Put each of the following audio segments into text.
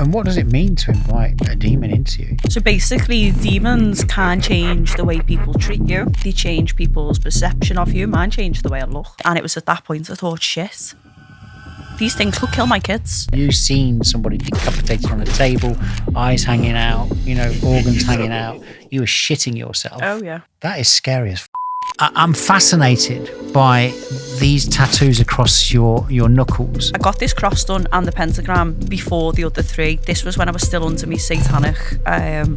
And what does it mean to invite a demon into you? So basically, demons can change the way people treat you. They change people's perception of you. Mine changed the way I look. And it was at that point I thought, shit, these things could kill my kids. You've seen somebody decapitated on a table, eyes hanging out, organs hanging out. You were shitting yourself. Oh, yeah. That is scary as f***. I'm fascinated by these tattoos across your knuckles. I got this cross done and the pentagram before the other three. This was when I was still under my satanic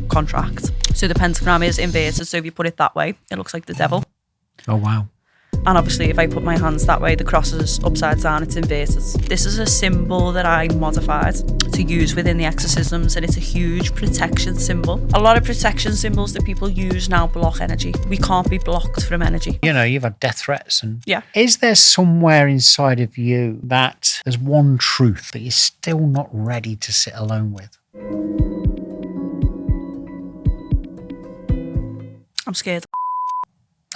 contract. So the pentagram is inverted, so if you put it that way, it looks like the devil. Oh, wow. And obviously, if I put my hands that way, the cross is upside down, it's inverted. This is a symbol that I modified to use within the exorcisms, and it's a huge protection symbol. A lot of protection symbols that people use now block energy. We can't be blocked from energy. You've had death threats. Yeah. Is there somewhere inside of you that there's one truth that you're still not ready to sit alone with? I'm scared.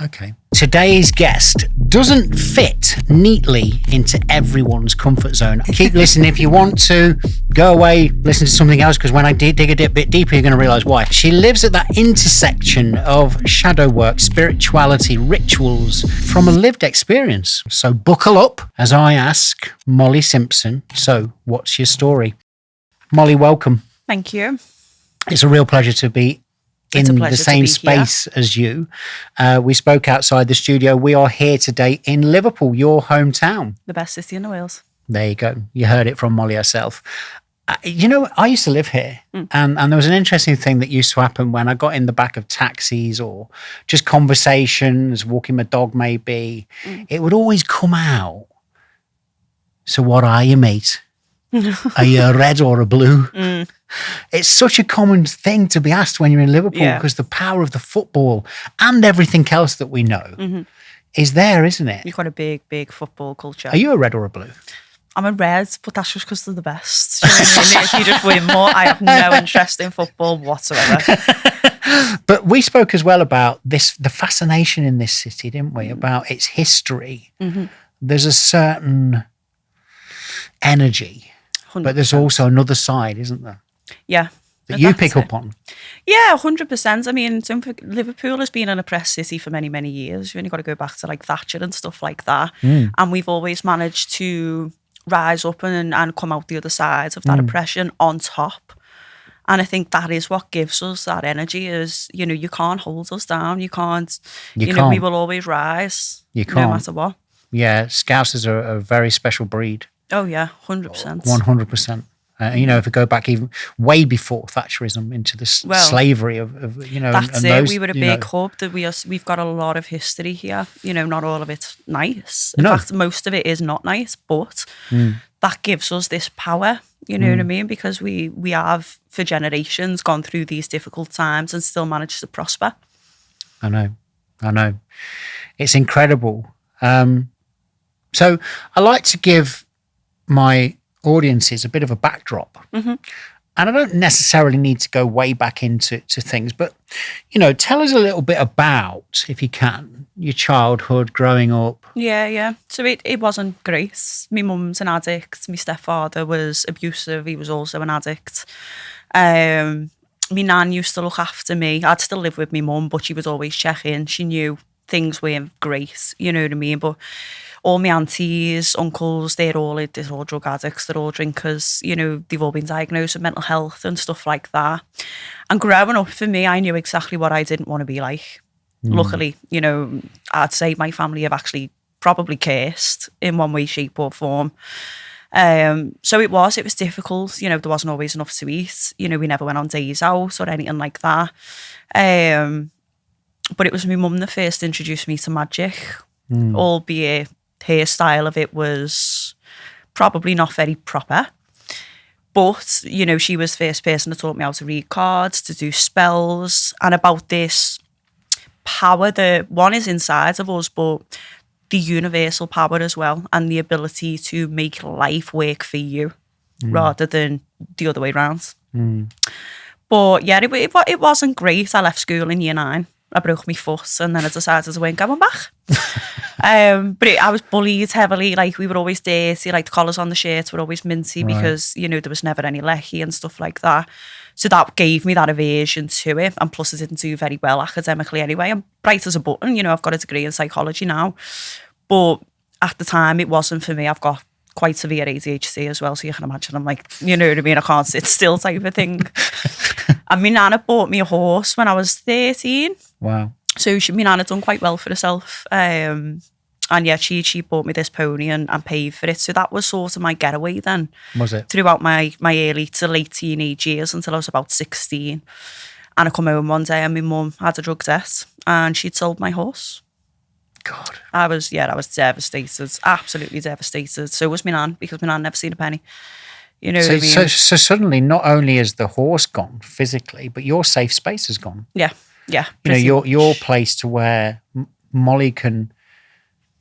Okay. Today's guest doesn't fit neatly into everyone's comfort zone. Keep listening if you want to. Go away, listen to something else, because when I dig a bit deeper, you're going to realise why. She lives at that intersection of shadow work, spirituality, rituals from a lived experience. So buckle up as I ask Molly Simpson, so what's your story? Molly, welcome. Thank you. It's a real pleasure to be in the same space as you. We spoke outside the studio. We are here today in Liverpool, your hometown. The best city in the Wales. There you go. You heard it from Molly herself. I used to live here, and there was an interesting thing that used to happen when I got in the back of taxis or just conversations, walking my dog maybe. It would always come out. So what are you, mate? Are you a red or a blue? It's such a common thing to be asked when you're in Liverpool because the power of the football and everything else that we know is there, isn't it? You've got a big, big football culture. Are you a red or a blue? I'm a red, but that's just because they're the best. You know what I mean? If you just win more, I have no interest in football whatsoever. But we spoke as well about the fascination in this city, didn't we? About its history. There's a certain energy, 100%. But there's also another side, isn't there? Yeah. That you pick up on. Yeah, 100%. I mean, Liverpool has been an oppressed city for many, many years. You've only got to go back to like Thatcher and stuff like that. And we've always managed to rise up and come out the other side of that oppression on top. And I think that is what gives us that energy is, you can't hold us down. You can't, we will always rise. You can't. No matter what. Yeah, Scousers are a very special breed. Oh, yeah, 100%. 100%. If we go back even way before Thatcherism into the slavery of that's it. We were a big hub that we've got a lot of history here. Not all of it's nice. In fact, most of it is not nice, but that gives us this power. You know what I mean? Because we have for generations gone through these difficult times and still managed to prosper. I know. It's incredible. So I like to give my audiences a bit of a backdrop. And I don't necessarily need to go way back into things, but, tell us a little bit about, if you can, your childhood, growing up. Yeah. So it wasn't great. My mum's an addict. My stepfather was abusive. He was also an addict. My nan used to look after me. I'd still live with my mum, but she would always check in. She knew things weren't great, you know what I mean? But all my aunties, uncles, they're all drug addicts, they're all drinkers, they've all been diagnosed with mental health and stuff like that. And growing up for me, I knew exactly what I didn't want to be like. Luckily, I'd say my family have actually probably cursed in one way, shape or form. So it was difficult, there wasn't always enough to eat, we never went on days out or anything like that. But it was my mum that first introduced me to magic, albeit her style of it was probably not very proper. But, she was the first person that taught me how to read cards, to do spells, and about this power that one is inside of us, but the universal power as well, and the ability to make life work for you rather than the other way around. But yeah, it wasn't great. I left school in year 9. I broke my foot and then I decided I weren't going back. I was bullied heavily. Like, we were always dirty. Like, the collars on the shirts were always minty because, you know, there was never any lecky and stuff like that. So that gave me that aversion to it. And plus, I didn't do very well academically anyway. I'm bright as a button. You know, I've got a degree in psychology now. But at the time, it wasn't for me. I've got quite severe ADHD as well. So you can imagine, I'm like, you know what I mean? I can't sit still type of thing. And my nana bought me a horse when I was 13. Wow. So my nana done quite well for herself. And yeah, she bought me this pony and paid for it. So that was sort of my getaway then. Was it? Throughout my early to late teenage years until I was about 16. And I come home one day and my mum had a drug debt and she'd sold my horse. God. I was devastated, absolutely devastated. So was my nan, because my nan never seen a penny. You know what I mean? So suddenly, not only is the horse gone physically, but your safe space has gone. Yeah. You know, your place to where Molly can,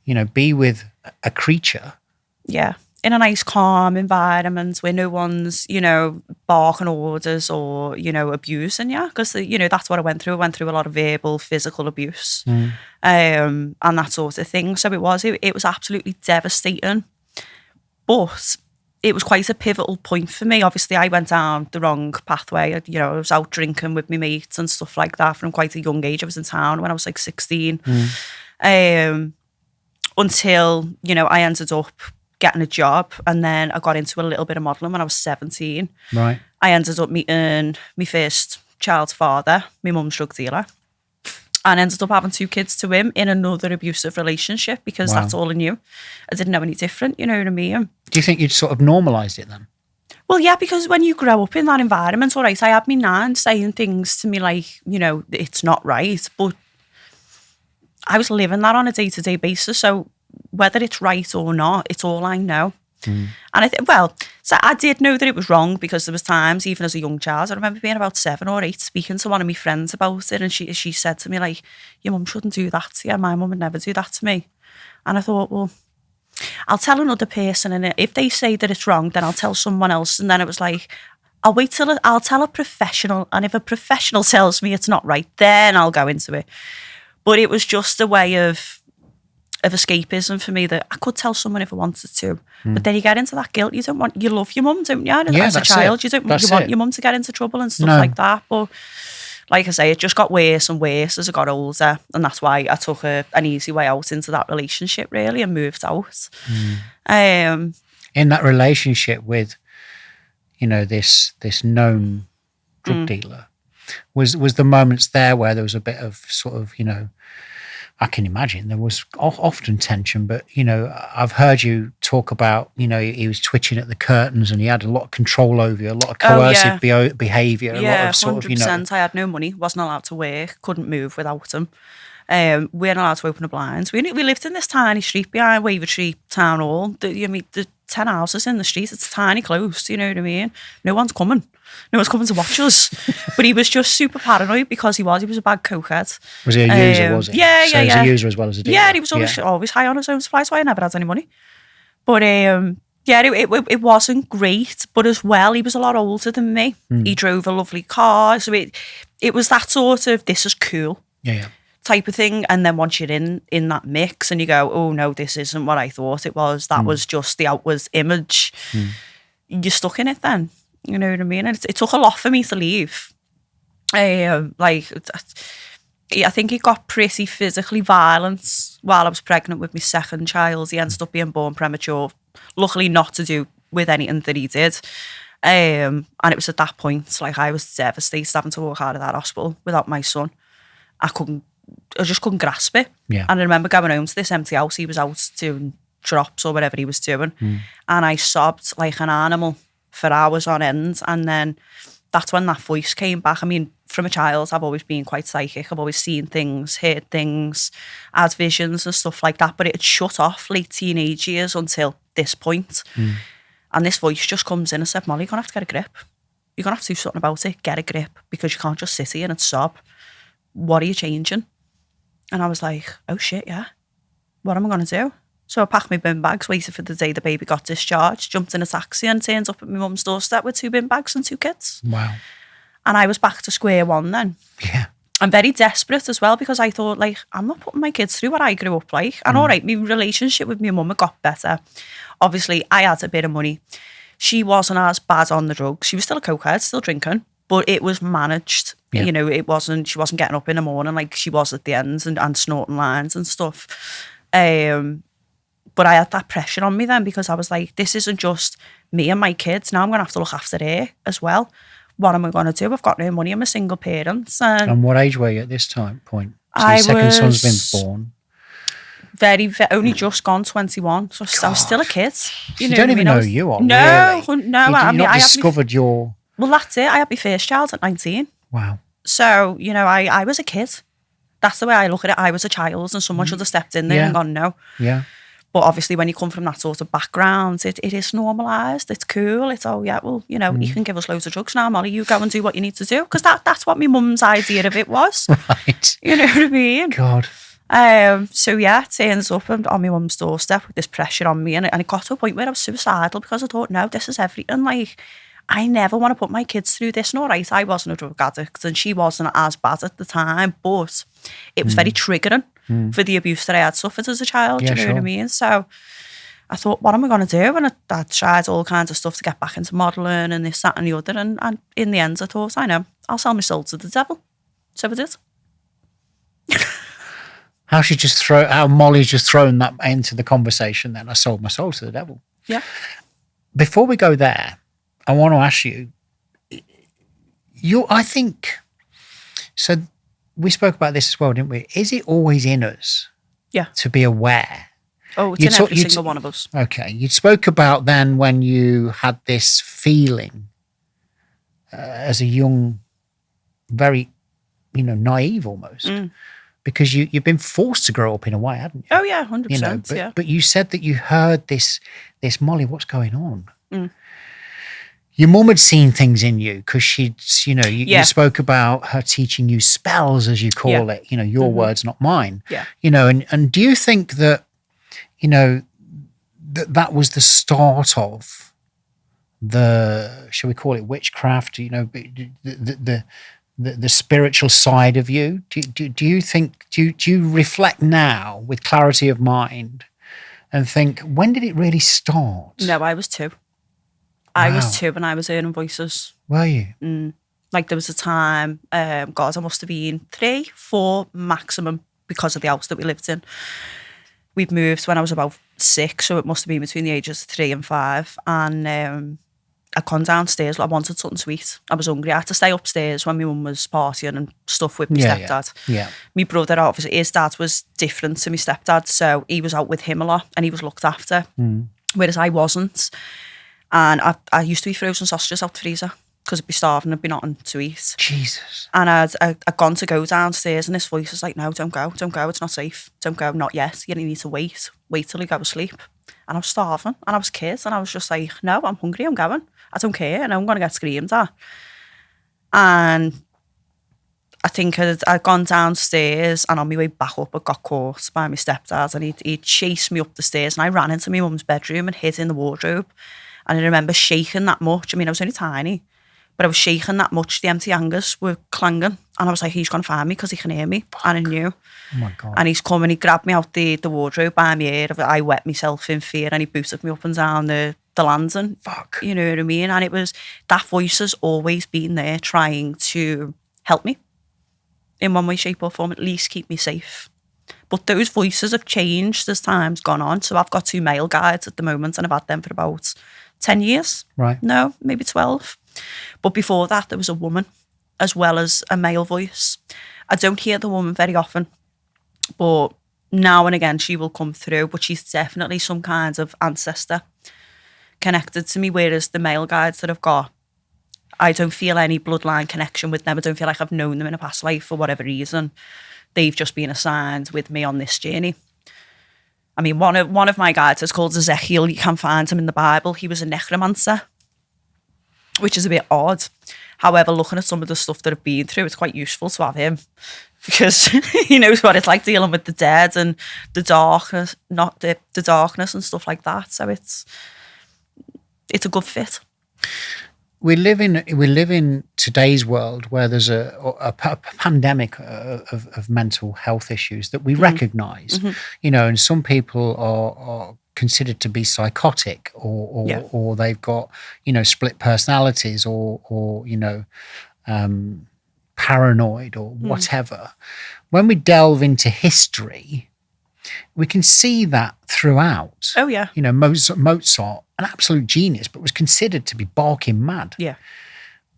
you know, be with a creature. Yeah. In a nice, calm environment where no one's, you know, barking orders or, you know, abusing you. Because, you know, that's what I went through. I went through a lot of verbal, physical abuse and that sort of thing. So it was absolutely devastating. But it was quite a pivotal point for me. Obviously, I went down the wrong pathway. You know, I was out drinking with my mates and stuff like that from quite a young age. I was in town when I was like 16. Until, you know, I ended up getting a job, and then I got into a little bit of modelling when I was 17. Right. I ended up meeting my first child's father, my mum's drug dealer, and ended up having 2 kids to him in another abusive relationship because that's all I knew. I didn't know any different, you know what I mean? Do you think you'd sort of normalised it then? Well, yeah, because when you grow up in that environment, all right, I had my nan saying things to me like, you know, it's not right, but I was living that on a day-to-day basis, so whether it's right or not, it's all I know. And I did know that it was wrong because there was times, even as a young child, I remember being about 7 or 8, speaking to one of my friends about it, and she said to me, like, your mum shouldn't do that to you. My mum would never do that to me. And I thought, well, I'll tell another person, and if they say that it's wrong, then I'll tell someone else. And then it was like, I'll tell a professional, and if a professional tells me it's not right, then I'll go into it. But it was just a way of escapism for me that I could tell someone if I wanted to. But then you get into that guilt. You love your mum, don't you? As a child, you want your mum to get into trouble and stuff like that. But like I say, it just got worse and worse as I got older. And that's why I took an easy way out into that relationship, really, and moved out. In that relationship with, you know, this known drug dealer, was the moments there where there was a bit of sort of, you know, I can imagine there was often tension, but, you know, I've heard you talk about, you know, he was twitching at the curtains and he had a lot of control over you, a lot of coercive behaviour, a lot of sort 100%. of, you know. I had no money, wasn't allowed to work, couldn't move without him. We weren't allowed to open the blinds. We lived in this tiny street behind Wavertree Town Hall. The 10 houses in the street, it's tiny close, you know what I mean? No one's coming to watch us. But he was just super paranoid because he was a bad cokehead. Was he a user, was he? Yeah, so he was a user as well as a dealer? Yeah, he was always high on his own supply, so I never had any money. But it wasn't great, but as well, he was a lot older than me. He drove a lovely car, so it was that sort of, this is cool. Yeah. Type of thing. And then once you're in that mix and you go, oh no, this isn't what I thought it was, that was just the outward image, you're stuck in it then, you know what I mean? And it took a lot for me to leave. I think it got pretty physically violent while I was pregnant with my second child. He ended up being born premature, luckily not to do with anything that he did. And it was at that point, like, I was devastated having to walk out of that hospital without my son. I just couldn't grasp it. Yeah. And I remember going home to this empty house. He was out doing drops or whatever he was doing. And I sobbed like an animal for hours on end. And then that's when that voice came back. I mean, from a child, I've always been quite psychic. I've always seen things, heard things, had visions and stuff like that. But it had shut off late teenage years until this point. And this voice just comes in and said, Molly, you're going to have to get a grip. You're going to have to do something about it. Get a grip, because you can't just sit here and sob. What are you changing? And I was like, oh shit, yeah. What am I going to do? So I packed my bin bags, waited for the day the baby got discharged, jumped in a taxi and turned up at my mum's doorstep with 2 bin bags and 2 kids. Wow. And I was back to square one then. Yeah. I'm very desperate as well, because I thought, like, I'm not putting my kids through what I grew up like. And all right, my relationship with my mum got better. Obviously, I had a bit of money. She wasn't as bad on the drugs. She was still a cokehead, still drinking, but it was managed. Yeah. You know, she wasn't getting up in the morning like she was at the ends and snorting lines and stuff. But I had that pressure on me then, because I was like, this isn't just me and my kids. Now I'm going to have to look after her as well. What am I going to do? I've got no money. I'm a single parent. And what age were you at this point? So I your second son's was been born. Only just gone 21. So I was still a kid. You don't even know who you are, no, really. No. You've not discovered your... Well, that's it. I had my first child at 19. Wow. So, you know, I was a kid. That's the way I look at it. I was a child, and someone should have stepped in there and gone, no. Yeah. But obviously, when you come from that sort of background, it is normalised. It's cool. It's, oh, yeah, well, you know, you can give us loads of drugs now, Molly. You go and do what you need to do. Because that's what my mum's idea of it was. Right. You know what I mean? God. So, yeah, it turns up on my mum's doorstep with this pressure on me. And it got to a point where I was suicidal, because I thought, no, this is everything. Like, I never want to put my kids through this. And all right, I wasn't a drug addict and she wasn't as bad at the time, but it was very triggering for the abuse that I had suffered as a child. Yeah, you know what I mean? So I thought, what am I going to do? And I tried all kinds of stuff to get back into modelling and this, that and the other. And in the end, I thought, I know, I'll sell my soul to the devil. So I did. How Molly's just thrown that into the conversation then. I sold my soul to the devil. Yeah. Before we go there, I want to ask you, I think, so we spoke about this as well, didn't we? Is it always in us to be aware? Oh, it's in every single one of us. Okay. You spoke about then when you had this feeling as a young, very, naive almost, because you've been forced to grow up in a way, hadn't you? Oh, yeah, 100%. But you said that you heard this Molly, what's going on? Your mum had seen things in you, because she'd, you spoke about her teaching you spells, as you call it, your words, not mine. Yeah. And do you think that, that was the start of shall we call it witchcraft, the spiritual side of you? Do you think, do you reflect now with clarity of mind and think, when did it really start? No, I was 2. I was 2 and I was hearing voices. Were you? Like there was a time, God, I must have been 3, 4 maximum, because of the house that we lived in. We'd moved when I was about 6, so it must have been between the ages of 3 and 5. And I'd gone downstairs, I wanted something sweet. I was hungry. I had to stay upstairs when my mum was partying and stuff with my stepdad. Yeah. My brother, obviously, his dad was different to my stepdad, so he was out with him a lot and he was looked after, whereas I wasn't. And I used to eat frozen sausages out the freezer, because I'd be starving, I'd be nothing to eat. Jesus. And I'd gone to go downstairs, and this voice was like, no, don't go, it's not safe. Don't go, not yet. You need to wait till you go to sleep. And I was starving, and I was a kid, and I was just like, no, I'm hungry, I'm going. I don't care, and I'm going to get screamed at. And I think I'd gone downstairs, and on my way back up, I got caught by my stepdad, and he'd chased me up the stairs, and I ran into my mum's bedroom and hid in the wardrobe. And I remember shaking that much. I mean, I was only tiny, but I was shaking that much. The empty hangers were clanging. And I was like, he's going to find me because he can hear me. And I knew. Oh, my God. And he's come and he grabbed me out the wardrobe by my ear. I wet myself in fear, and he booted me up and down the landing. Fuck. You know what I mean? And it was, that voice has always been there trying to help me in one way, shape or form, at least keep me safe. But those voices have changed as time's gone on. So I've got 2 male guides at the moment, and I've had them for about 10 years. Right. No, maybe 12. But before that, there was a woman as well as a male voice. I don't hear the woman very often, but now and again she will come through, but she's definitely some kind of ancestor connected to me, whereas the male guides that I've got, I don't feel any bloodline connection with them. I don't feel like I've known them in a past life for whatever reason. They've just been assigned with me on this journey. I mean, one of my guides is called Ezekiel. You can find him in the Bible. He was a necromancer, which is a bit odd. However, looking at some of the stuff that I've been through, it's quite useful to have him, because he knows what it's like dealing with the dead and the darkness, not the darkness and stuff like that. So it's a good fit. we live in today's world where there's a pandemic of mental health issues that we recognize, and some people are considered to be psychotic or they've got, split personalities or paranoid or whatever. When we delve into history, we can see that throughout. Oh, yeah. Mozart, an absolute genius, but was considered to be barking mad. Yeah.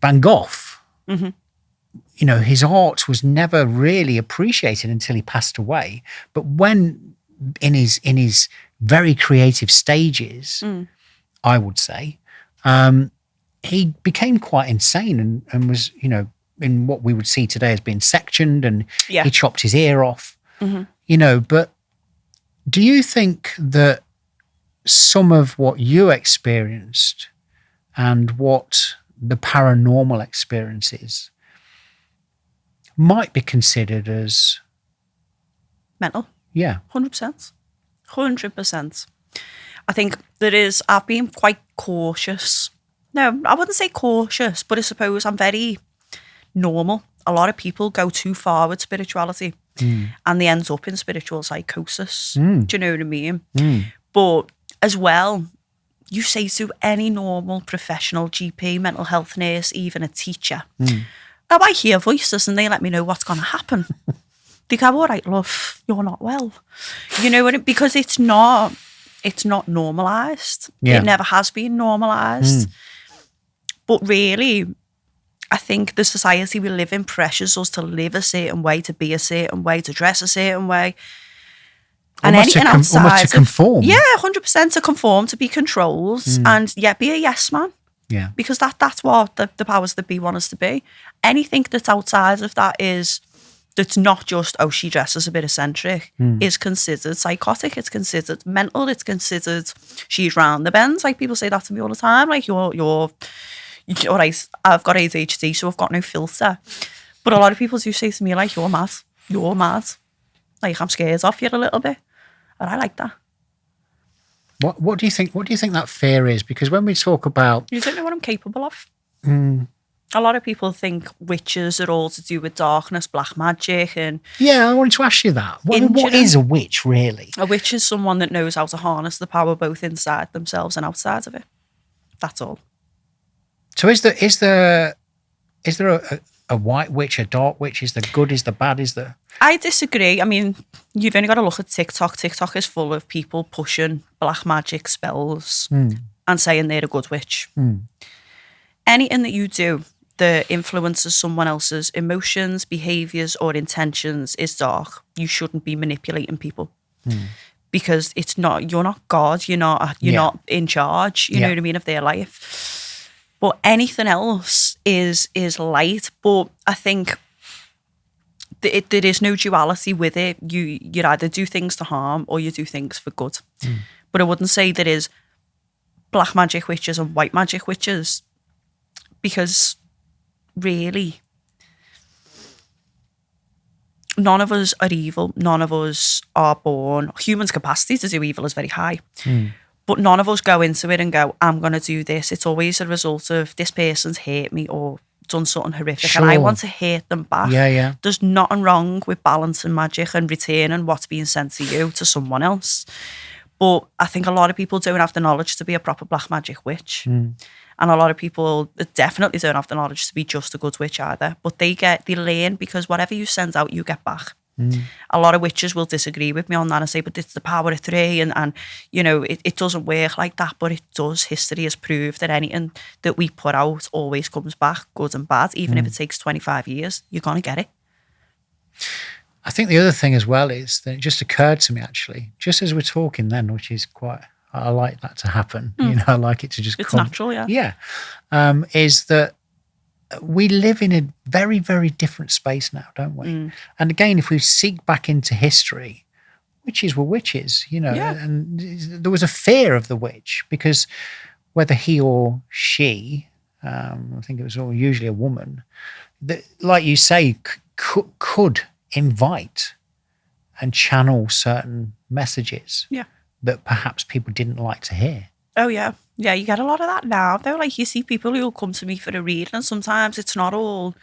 Van Gogh, his art was never really appreciated until he passed away. But when in his very creative stages, I would say, he became quite insane and was, in what we would see today as being sectioned, and he chopped his ear off, but do you think that some of what you experienced and what the paranormal experience is might be considered as mental? Yeah. 100%. 100%. I think I've been quite cautious. No, I wouldn't say cautious, but I suppose I'm very normal. A lot of people go too far with spirituality and they end up in spiritual psychosis. Do you know what I mean? But as well, you say to any normal professional GP, mental health nurse, even a teacher, I hear voices and they let me know what's going to happen. They go, all right, love, you're not well. You know what? Because it's not normalised. Yeah. It never has been normalised. But really, I think the society we live in pressures us to live a certain way, to be a certain way, to dress a certain way. And almost anything outside almost to conform. Yeah, 100% to conform, to be controlled. And be a yes man. Yeah. Because that's what the powers that be want us to be. Anything that's outside of that that's not just, she dresses a bit eccentric, is considered psychotic, it's considered mental, it's considered she's round the bends. Like, people say that to me all the time, like, you're all right, I've got ADHD, so I've got no filter. But a lot of people do say to me, like, you're mad. Like, I'm scared of you a little bit. And I like that. What do you think that fear is? Because when we talk about... You don't know what I'm capable of. A lot of people think witches are all to do with darkness, black magic, and... Yeah, I wanted to ask you that. What is a witch, really? A witch is someone that knows how to harness the power both inside themselves and outside of it. That's all. So is there a white witch, a dark witch? Is the good, is the bad, is the... I disagree. I mean, you've only got to look at TikTok. TikTok is full of people pushing black magic spells and saying they're a good witch. Anything that you do that influences someone else's emotions, behaviours or intentions is dark. You shouldn't be manipulating people. Because you're not God, you're not in charge, you know what I mean, of their life. But anything else is light. But I think there is no duality with it. You either do things to harm or you do things for good. But I wouldn't say there is black magic witches and white magic witches, because really none of us are evil. None of us are born. Humans' capacity to do evil is very high. But none of us go into it and go, I'm going to do this. It's always a result of this person's hurt me or done something horrific and I want to hurt them back. Yeah. There's nothing wrong with balancing magic and returning what's being sent to you to someone else. But I think a lot of people don't have the knowledge to be a proper black magic witch. And a lot of people definitely don't have the knowledge to be just a good witch either. But they learn, because whatever you send out, you get back. A lot of witches will disagree with me on that and say, but it's the power of three and it doesn't work like that, but it does. History has proved that anything that we put out always comes back, good and bad. Even if it takes 25 years, you're going to get it. I think the other thing as well is that it just occurred to me, actually, just as we're talking then, which is I like that to happen. I like it to just It's natural, yeah. Yeah. Is that we live in a very, very different space now, don't we? And again, if we seek back into history, witches were witches, and there was a fear of the witch, because whether he or she, I think it was usually a woman, that, like you say, could invite and channel certain messages that perhaps people didn't like to hear. Oh, yeah. Yeah, you get a lot of that now, though. Like, you see people who'll come to me for a reading, and sometimes it's not all,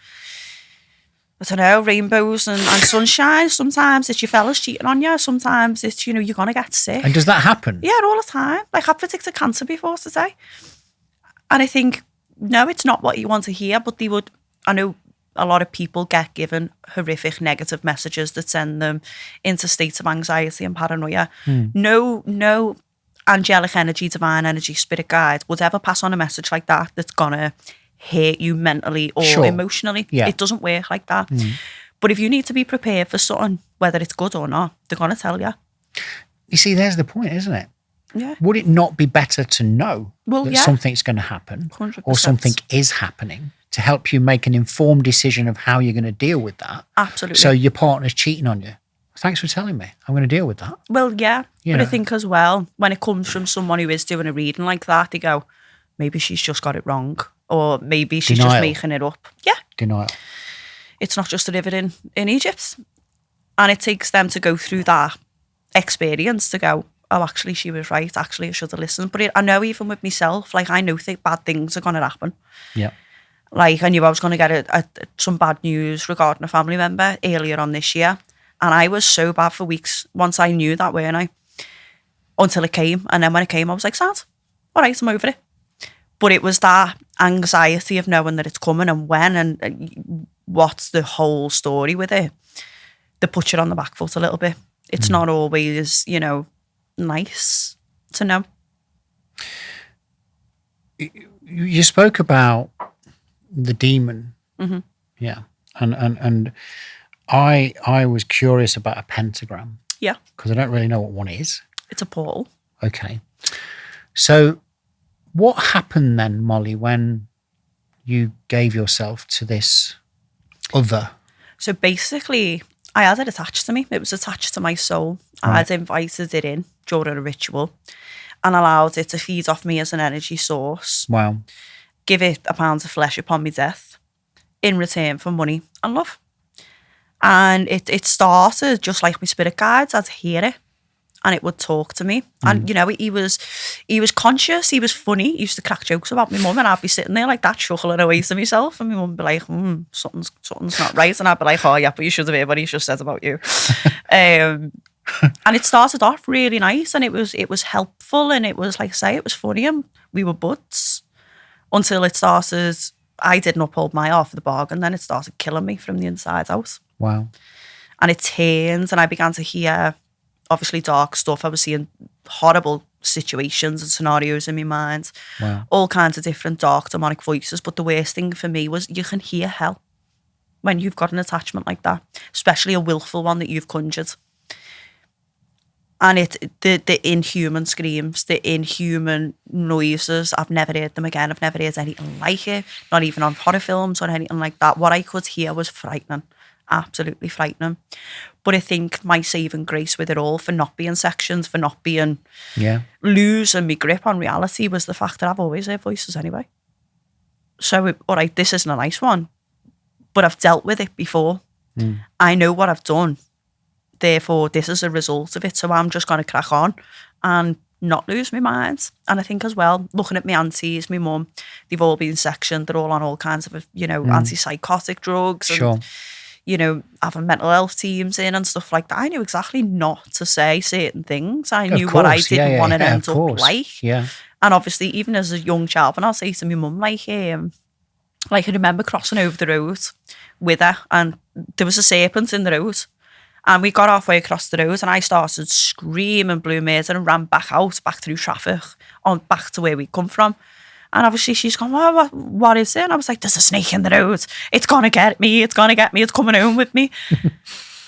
I don't know, rainbows and sunshine. Sometimes it's your fellas cheating on you. Sometimes it's, you're going to get sick. And does that happen? Yeah, all the time. Like, I've predicted cancer before today. And I think, no, it's not what you want to hear, but I know a lot of people get given horrific negative messages that send them into states of anxiety and paranoia. No angelic energy, divine energy, spirit guide would ever pass on a message like that that's gonna hurt you mentally or emotionally. Yeah. It doesn't work like that. But if you need to be prepared for something, whether it's good or not, they're gonna tell you. You see, there's the point, isn't it? Yeah. Would it not be better to know that something's going to happen 100%. or something is happening to help you make an informed decision of how you're going to deal with that? Absolutely. So your partner's cheating on you. Thanks for telling me. I'm going to deal with that. Well, yeah. But I think as well, when it comes from someone who is doing a reading like that, they go, maybe she's just got it wrong. Or maybe she's just making it up. Yeah. Denial. It's not just a river in Egypt. And it takes them to go through that experience to go, oh, actually, she was right. Actually, I should have listened. But I know even with myself, like, I know bad things are going to happen. Yeah. Like, I knew I was going to get some bad news regarding a family member earlier on this year. And I was so bad for weeks once I knew that, weren't I? Until it came. And then when it came, I was like, sad. All right, I'm over it. But it was that anxiety of knowing that it's coming and when and what's the whole story with it that puts you on the back foot a little bit. It's not always, nice to know. You spoke about the demon. Mm-hmm. Yeah. And I was curious about a pentagram. Yeah. Because I don't really know what one is. It's a portal. Okay. So what happened then, Molly, when you gave yourself to this other? So basically, I had it attached to me. It was attached to my soul. Right. I had invited it in during a ritual and allowed it to feed off me as an energy source. Wow. Give it a pound of flesh upon my death in return for money and love. And it started just like my spirit guides. I'd hear it and it would talk to me. And, he was conscious. He was funny. He used to crack jokes about my mum and I'd be sitting there like that, chuckling away to myself. And my mum would be like, something's not right. And I'd be like, oh, yeah, but you should have heard what he just said about you. And it started off really nice and it was helpful and it was, like I say, it was funny and we were buds until it started, I didn't uphold my half of the bargain, then it started killing me from the inside out. Wow. And it turned and I began to hear, obviously, dark stuff. I was seeing horrible situations and scenarios in my mind. Wow. All kinds of different dark demonic voices. But the worst thing for me was you can hear hell when you've got an attachment like that, especially a willful one that you've conjured. And the inhuman screams, the inhuman noises, I've never heard them again. I've never heard anything like it, not even on horror films or anything like that. What I could hear was frightening, absolutely frightening. But I think my saving grace with it all, for not being sectioned, for not being losing my grip on reality, was the fact that I've always heard voices anyway. So, all right, this isn't a nice one, but I've dealt with it before. I know what I've done. Therefore, this is a result of it. So I'm just going to crack on and not lose my mind. And I think as well, looking at my aunties, my mum, they've all been sectioned. They're all on all kinds of, antipsychotic drugs. Sure. And, having mental health teams in and stuff like that. I knew exactly not to say certain things. I knew what I didn't want to end up like. Yeah. And obviously, even as a young child, when I'll say to my mum, like I remember crossing over the road with her and there was a serpent in the road. And we got halfway across the road and I started screaming blue murder and ran back through traffic, back to where we come from. And obviously she's gone, what is it? And I was like, there's a snake in the road. It's going to get me. It's coming home with me.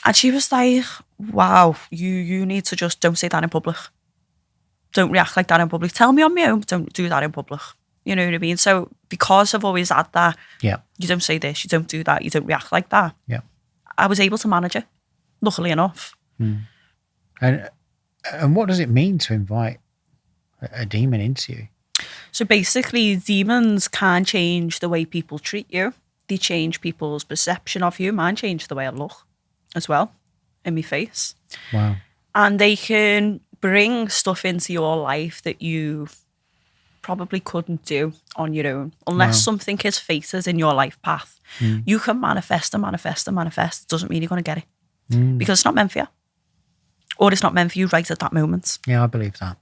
And she was like, wow, you need to just don't say that in public. Don't react like that in public. Tell me on my own, but don't do that in public. You know what I mean? So because I've always had that, you don't say this, you don't do that, you don't react like that. Yeah. I was able to manage it. Luckily enough. And what does it mean to invite a demon into you? So basically, demons can change the way people treat you. They change people's perception of you. Mine changed the way I look as well, in my face. Wow. And they can bring stuff into your life that you probably couldn't do on your own unless something is fated in your life path. You can manifest and manifest and manifest. It doesn't mean you're going to get it because it's not meant for you, or it's not meant for you right at that moment. Yeah, I believe that.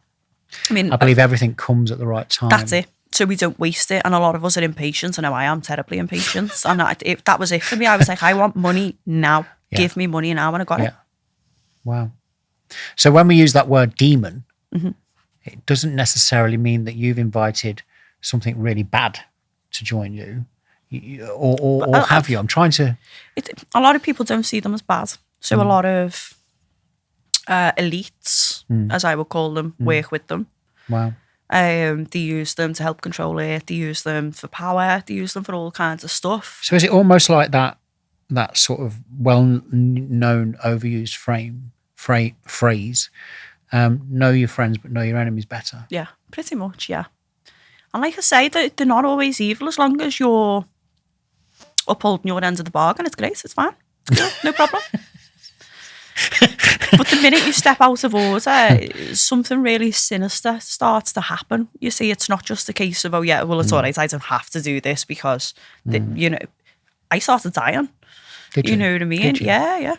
I mean, I believe everything comes at the right time. That's it. So we don't waste it. And a lot of us are impatient. I know I am terribly impatient. And that was it for me. I was like, I want money now. Yeah. Give me money now. And I got it. Wow. So when we use that word demon, it doesn't necessarily mean that you've invited something really bad to join you, or have you? I'm trying to... A lot of people don't see them as bad. So a lot of elites, as I would call them, work with them. Wow. They use them to help control it. They use them for power. They use them for all kinds of stuff. So is it almost like that sort of well-known overused phrase, know your friends but know your enemies better? Yeah, pretty much, yeah. And like I say, they're not always evil as long as you're upholding your end of the bargain. It's great, it's fine. No problem. But the minute you step out of order, something really sinister starts to happen. You see, it's not just a case of, oh yeah, well, it's all right, I don't have to do this because, I started dying. Did you? You know what I mean? Yeah.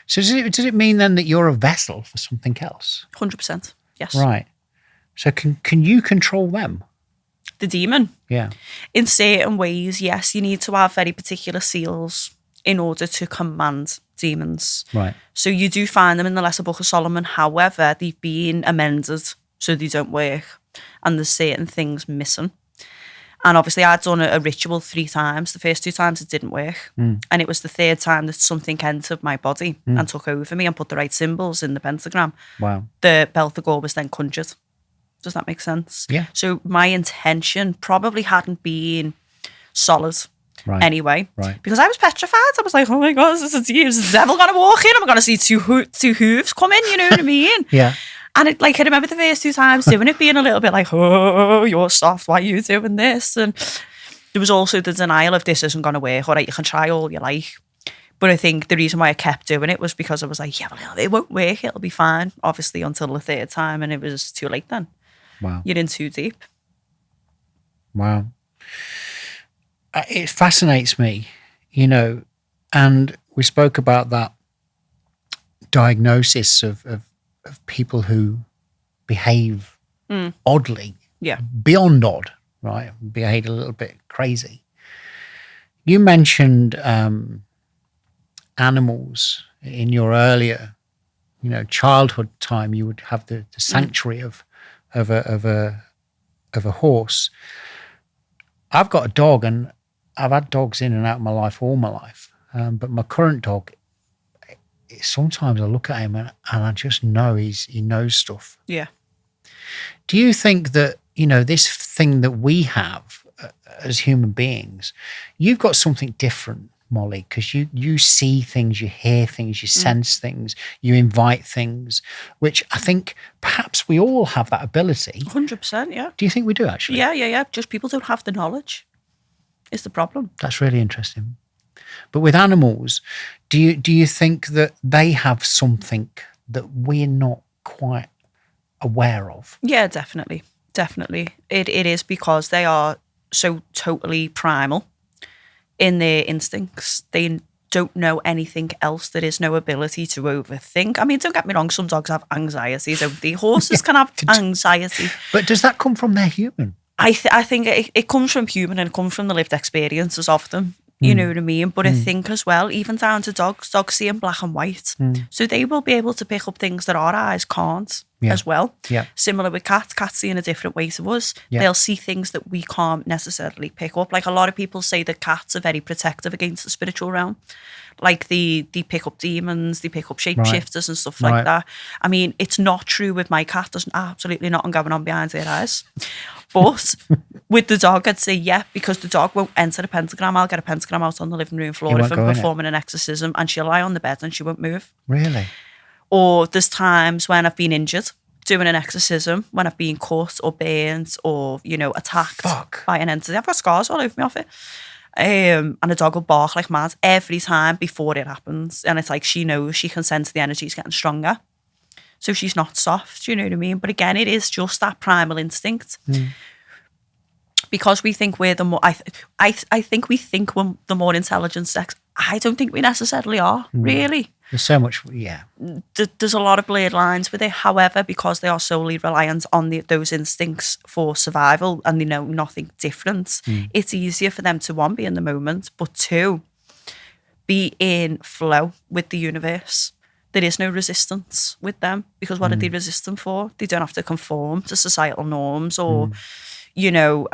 So does it mean then that you're a vessel for something else? 100%, yes. Right. So can you control them? The demon? Yeah. In certain ways, yes. You need to have very particular seals in order to command demons. Right. So you do find them in the Lesser Book of Solomon. However, they've been amended so they don't work. And there's certain things missing. And obviously I'd done a ritual 3 times. The first 2 times it didn't work. And it was the 3rd time that something entered my body and took over me and put the right symbols in the pentagram. Wow. The Belphegor was then conjured. Does that make sense? Yeah. So my intention probably hadn't been solid. Right. Anyway, Right. Because I was petrified. I was like, oh my God, is the devil going to walk in? I'm going to see two hooves come in, you know what I mean? Yeah. And I remember the first 2 times doing it, being a little bit like, oh, you're soft, why are you doing this? And there was also the denial of this isn't going to work. All right, you can try all you like. But I think the reason why I kept doing it was because I was like, yeah, well, it won't work, it'll be fine. Obviously, until the 3rd time, and it was too late then. Wow. You're in too deep. Wow. It fascinates me, and we spoke about that diagnosis of people who behave oddly, beyond odd, right? Behave a little bit crazy. You mentioned animals in your earlier, childhood time. You would have the sanctuary of a horse. I've got a dog, and I've had dogs in and out of my life all my life. But my current dog, sometimes I look at him and I just know he knows stuff. Yeah. Do you think that, this thing that we have as human beings, you've got something different, Molly, because you see things, you hear things, you sense things, you invite things, which I think perhaps we all have that ability. 100%, yeah. Do you think we do, actually? Yeah. Just people don't have the knowledge is the problem. That's really interesting. But with animals, do you think that they have something that we're not quite aware of? Yeah, definitely. It is because they are so totally primal in their instincts. They don't know anything else. There is no ability to overthink. I mean, don't get me wrong, some dogs have anxiety, don't they? Horses can have anxiety. But does that come from their human? I think it comes from human, and it comes from the lived experiences of them. You know what I mean? But I think as well, even down to dogs see in black and white. So they will be able to pick up things that our eyes can't as well. Yeah. Similar with cats see in a different way to us. Yeah. They'll see things that we can't necessarily pick up. Like a lot of people say that cats are very protective against the spiritual realm. Like they pick up demons, they pick up shapeshifters and stuff like that. I mean, it's not true with my cat. There's absolutely nothing going on behind their eyes. But with the dog, I'd say yeah, because the dog won't enter the pentagram. I'll get a pentagram out on the living room floor if I'm performing an exorcism, and she'll lie on the bed and she won't move. Really? Or there's times when I've been injured doing an exorcism, when I've been cut or burnt or, attacked by an entity. I've got scars all over me off it. And the dog will bark like mad every time before it happens. And it's like she knows, she can sense the energy is getting stronger. So she's not soft, you know what I mean? But again, it is just that primal instinct. because we think we're the more, I think we think we're the more intelligent sex. I don't think we necessarily are, really. There's so much, yeah. There's a lot of blurred lines with it. However, because they are solely reliant on those instincts for survival and they know nothing different, it's easier for them to, one, be in the moment, but two, be in flow with the universe. There is no resistance with them, because what are they resistant for? They don't have to conform to societal norms or, you know,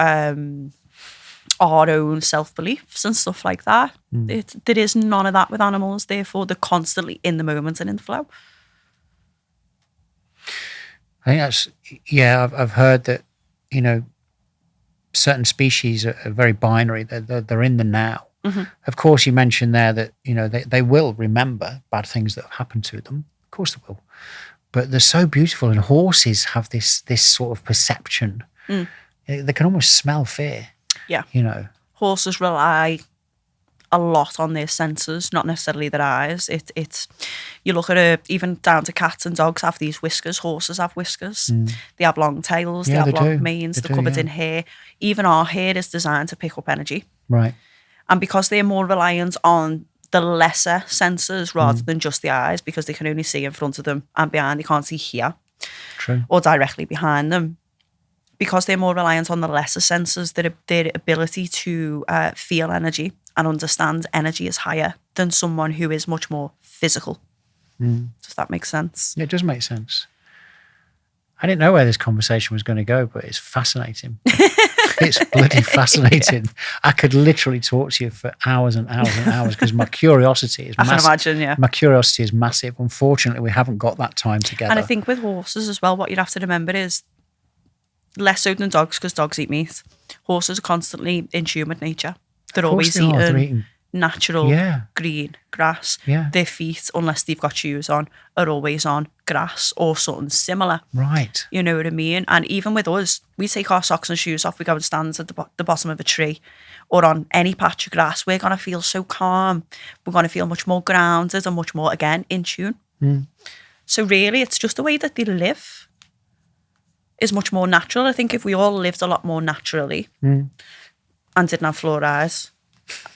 our own self-beliefs and stuff like that. There is none of that with animals. Therefore, they're constantly in the moment and in the flow. I think that's, yeah, I've heard that, you know, certain species are very binary. They're in the now. Of course, you mentioned there that, you know, they will remember bad things that have happened to them. Of course they will. But they're so beautiful. And horses have this sort of perception. They can almost smell fear. Yeah. You know. Horses rely a lot on their senses, not necessarily their eyes. It's you look at even down to cats and dogs have these whiskers. Horses have whiskers. They have long tails. Yeah, they have they long do. manes. They They're do, covered yeah. in hair. Even our hair is designed to pick up energy. Right. And because they're more reliant on the lesser senses rather than just the eyes, because they can only see in front of them and behind, they can't see here. True. Or directly behind them. Because they're more reliant on the lesser senses, their ability to feel energy and understand energy is higher than someone who is much more physical. Does that make sense? Yeah, it does make sense. I didn't know where this conversation was going to go, but it's fascinating. It's bloody fascinating. I could literally talk to you for hours and hours and hours because my curiosity is massive. I can imagine, yeah. My curiosity is massive. Unfortunately, we haven't got that time together. And I think with horses as well, what you'd have to remember is less so than dogs, because dogs eat meat. Horses are constantly in tune with nature. They're always eating natural green grass. Yeah. Their feet, unless they've got shoes on, are always on grass or something similar. Right. You know what I mean? And even with us, we take our socks and shoes off, we go and stand at the bottom of a tree or on any patch of grass. We're going to feel so calm. We're going to feel much more grounded and much more, again, in tune. So really, it's just the way that they live is much more natural. I think if we all lived a lot more naturally and didn't have fluoride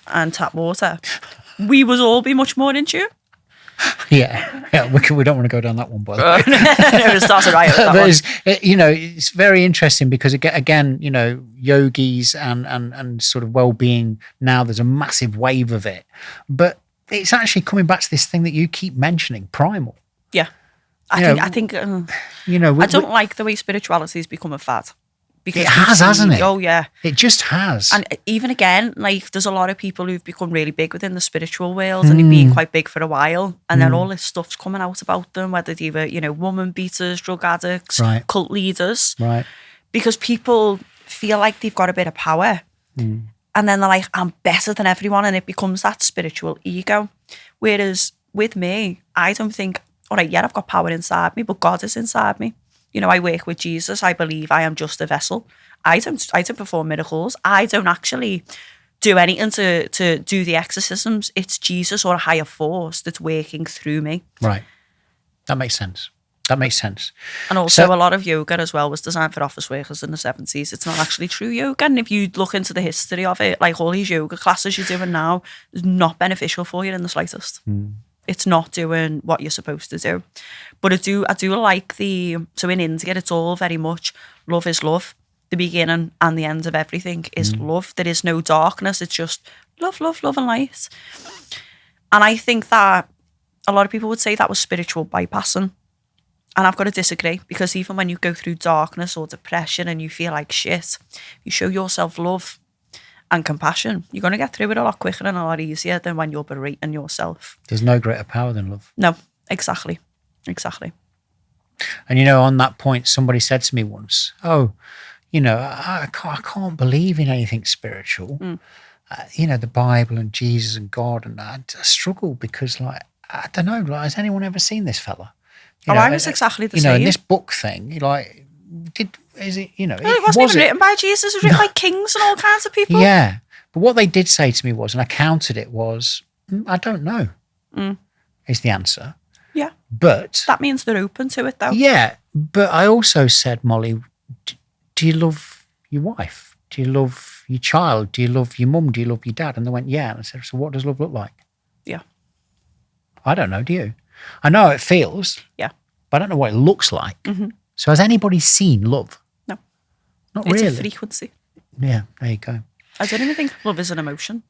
and tap water, we would all be much more in tune. Yeah, we don't want to go down that one, by the way. No, it starts right with that one. You know, it's very interesting because again, you know, yogis and sort of well-being now, there's a massive wave of it, but it's actually coming back to this thing that you keep mentioning, primal. Yeah, I think you know, I don't like the way spirituality has become a fad. Because it has, hasn't it? Oh, yeah. It just has. And even again, like, there's a lot of people who've become really big within the spiritual world and they've been quite big for a while. And then all this stuff's coming out about them, whether they were, you know, woman beaters, drug addicts, cult leaders. Right. Because people feel like they've got a bit of power. And then they're like, I'm better than everyone. And it becomes that spiritual ego. Whereas with me, I don't think, all right, yeah, I've got power inside me, but God is inside me. You know, I work with Jesus. I believe I am just a vessel. I don't perform miracles. I don't actually do anything to do the exorcisms. It's Jesus or a higher force that's working through me. Right. That makes sense. That makes sense. And also a lot of yoga as well was designed for office workers in the 70s. It's not actually true yoga. And if you look into the history of it, like all these yoga classes you're doing now is not beneficial for you in the slightest. It's not doing what you're supposed to do. But I do like so in India, it's all very much love is love. The beginning and the end of everything is love. There is no darkness. It's just love, love, love and light. And I think that a lot of people would say that was spiritual bypassing. And I've got to disagree, because even when you go through darkness or depression and you feel like shit, you show yourself love and compassion, you're going to get through it a lot quicker and a lot easier than when you're berating yourself. There's no greater power than love. No, exactly. And, you know, on that point, somebody said to me once, oh, you know, I can't believe in anything spiritual. You know, the Bible and Jesus and God. And I struggle because, like, I don't know, like, has anyone ever seen this fella? You know, I was exactly the same. You know, in this book thing, like, is it, you know. It wasn't even written by Jesus. It was written by kings and all kinds of people. Yeah. But what they did say to me was, and I countered it, was, I don't know, is the answer. Yeah. But that means they're open to it, though. Yeah. But I also said, Molly, do you love your wife? Do you love your child? Do you love your mum? Do you love your dad? And they went, yeah. And I said, so what does love look like? Yeah. I don't know. Do you? I know how it feels. Yeah. But I don't know what it looks like. Mm-hmm. So has anybody seen love? No. Not it's really. It's a frequency. Yeah, there you go. I don't even think love is an emotion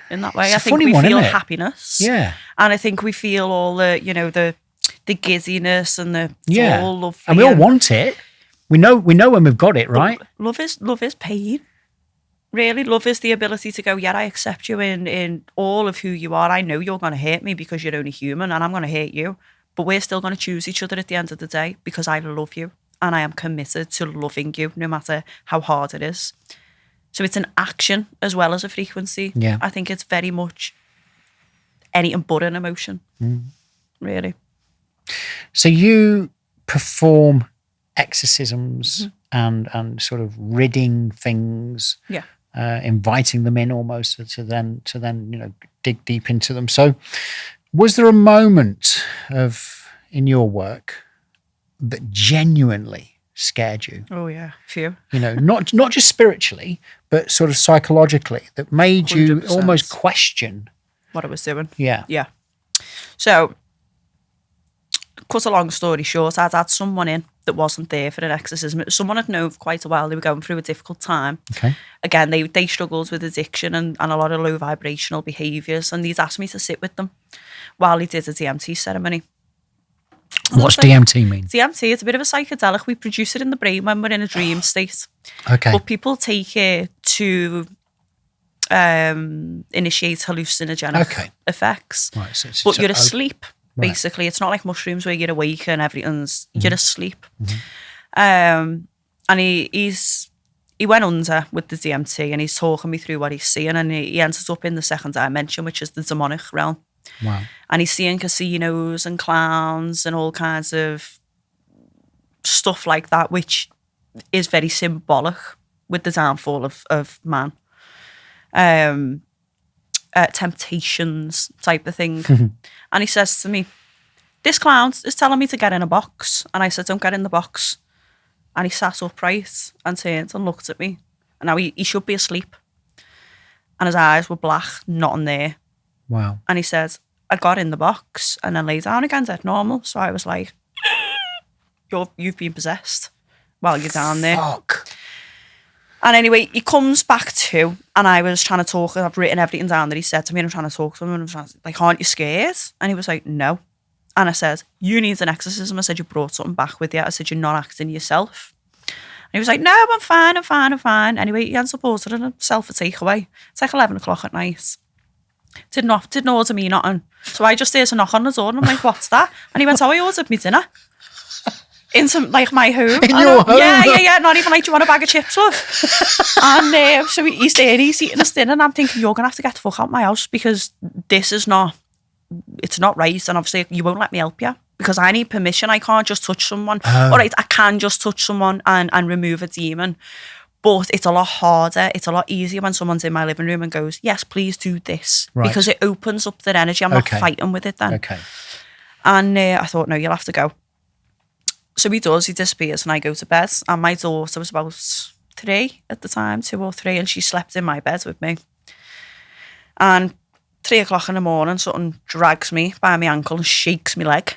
in that way. It's I a think funny we one, feel isn't it? happiness. Yeah. And I think we feel all the, the gizziness and the all lovely. And we all want it. We know when we've got it, right? Love is pain. Really, love is the ability to go, yeah, I accept you in all of who you are. I know you're going to hate me because you're only human and I'm going to hate you. But we're still going to choose each other at the end of the day because I love you and I am committed to loving you no matter how hard it is. So it's an action as well as a frequency. Yeah. I think it's very much anything but an emotion, really. So you perform exorcisms and sort of ridding things. Yeah. Inviting them in almost to then dig deep into them. So was there a moment in your work that genuinely scared you? Oh yeah, few. Not just spiritually, but sort of psychologically, that made 100%. You almost question what I was doing. Yeah. Yeah. So, cut a long story short, I'd had someone in that wasn't there for an exorcism. It was someone I'd known for quite a while. They were going through a difficult time. Okay. Again, they struggled with addiction and a lot of low vibrational behaviours, and they'd asked me to sit with them while he did a DMT ceremony. What's DMT mean? DMT, it's a bit of a psychedelic. We produce it in the brain when we're in a dream state. Okay. But people take it to initiate hallucinogenic effects. Right, but you're asleep. Right. Basically, it's not like mushrooms where you're awake and everything's you're asleep. And he went under with the DMT and he's talking me through what he's seeing, and he ends up in the second dimension, which is the demonic realm. Wow. And he's seeing casinos and clowns and all kinds of stuff like that, which is very symbolic with the downfall of man. Temptations type of thing. And he says to me, this clown is telling me to get in a box. And I said, don't get in the box. And he sat upright and turned and looked at me. And now he should be asleep. And his eyes were black, nothing there. Wow. And he said, I got in the box and then lay down again, dead normal. So I was like, you've been possessed while you're down there. Fuck. And anyway, he comes back to, and I was trying to talk, and I've written everything down that he said to me, and I'm trying to talk to him, and I'm trying to, like, aren't you scared? And he was like, no. And I said, you need an exorcism. I said, you brought something back with you. I said, you're not acting yourself. And he was like, no, I'm fine. Anyway, he ends up ordering himself a takeaway. It's like 11 o'clock at night. Didn't order me nothing. So I just heard a knock on the door, and I'm like, what's that? And he went, oh, I ordered me dinner. Into like my home. In your home? Yeah. Not even like, do you want a bag of chips, love? And so he's there, he's eating his dinner, and I'm thinking, you're going to have to get the fuck out of my house because this is not, it's not right. And obviously you won't let me help you because I need permission. I can't just touch someone. All right, I can just touch someone and remove a demon. But it's a lot harder. It's a lot easier when someone's in my living room and goes, yes, please do this. Right. Because it opens up their energy. I'm not fighting with it then. Okay. And I thought, no, you'll have to go. So he disappears, and I go to bed. And my daughter was about 3 at the time, 2 or 3, and she slept in my bed with me. And 3 o'clock in the morning, something drags me by my ankle and shakes my leg.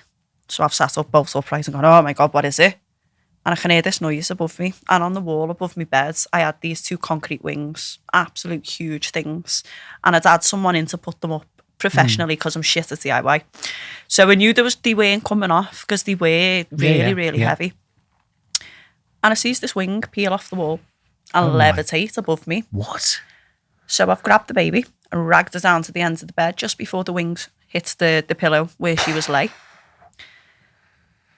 So I've sat up both upright and gone, oh my God, what is it? And I can hear this noise above me. And on the wall above my bed, I had these 2 concrete wings, absolute huge things. And I'd had someone in to put them up professionally because I'm shit at DIY. So I knew they weren't coming off because they were really heavy. And I sees this wing peel off the wall and levitate above me. What? So I've grabbed the baby and ragged her down to the end of the bed just before the wings hit the pillow where she was lay.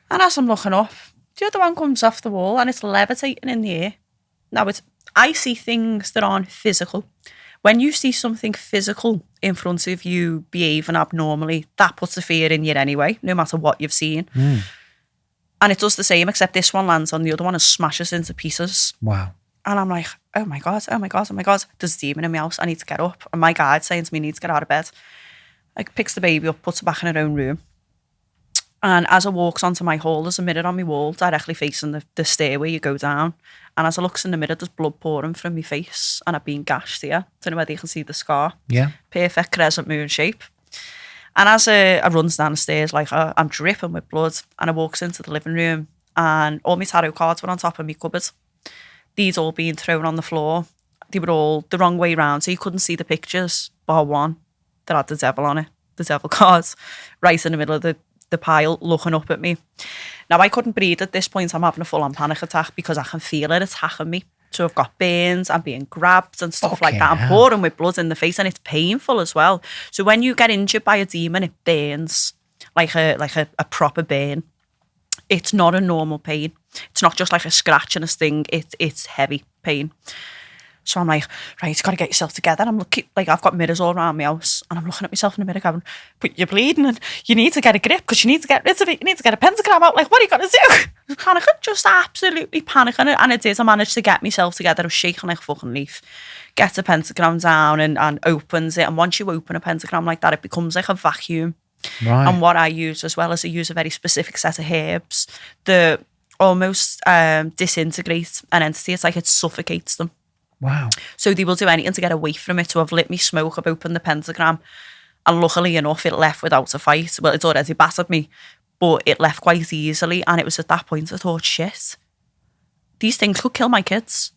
And as I'm looking up, the other one comes off the wall and it's levitating in the air. Now, I see things that aren't physical. When you see something physical in front of you behaving abnormally, that puts a fear in you anyway, no matter what you've seen. And it does the same, except this one lands on the other one and smashes into pieces. Wow. And I'm like, oh my God. There's a demon in my house. I need to get up. And my guide's saying to me, I need to get out of bed. Like, picks the baby up, puts her back in her own room. And as I walks onto my hall, there's a mirror on my wall directly facing the stairway you go down. And as I looks in the mirror, there's blood pouring from my face and I've been gashed here. Don't know whether you can see the scar. Yeah. Perfect crescent moon shape. And as I runs down the stairs, like I'm dripping with blood, and I walks into the living room and all my tarot cards were on top of my cupboard. These all being thrown on the floor. They were all the wrong way round, so you couldn't see the pictures, bar one that had the devil on it, the devil cards, right in the middle of the pile looking up at me. Now, I couldn't breathe at this point. I'm having a full-on panic attack because I can feel it attacking me. So I've got burns, I'm being grabbed and stuff like that. I'm pouring with blood in the face and it's painful as well. So when you get injured by a demon, it burns like a proper burn. It's not a normal pain. It's not just like a scratch and a sting. It's heavy pain. So I'm like, right, you've got to get yourself together. I'm looking, like, I've got mirrors all around my house and I'm looking at myself in the mirror going, but you're bleeding and you need to get a grip because you need to get rid of it. You need to get a pentagram out. Like, what are you going to do? I was panicking, just absolutely panicking. And it did. I managed to get myself together. I was shaking like a fucking leaf. Get a pentagram down and opens it. And once you open a pentagram like that, it becomes like a vacuum. Right. And what I use as well is I use a very specific set of herbs that almost disintegrate an entity. It's like it suffocates them. Wow. So they will do anything to get away from it. So I've lit me smoke, I've opened the pentagram, and luckily enough, it left without a fight. Well, it's already battered me, but it left quite easily. And it was at that point I thought, shit, these things could kill my kids.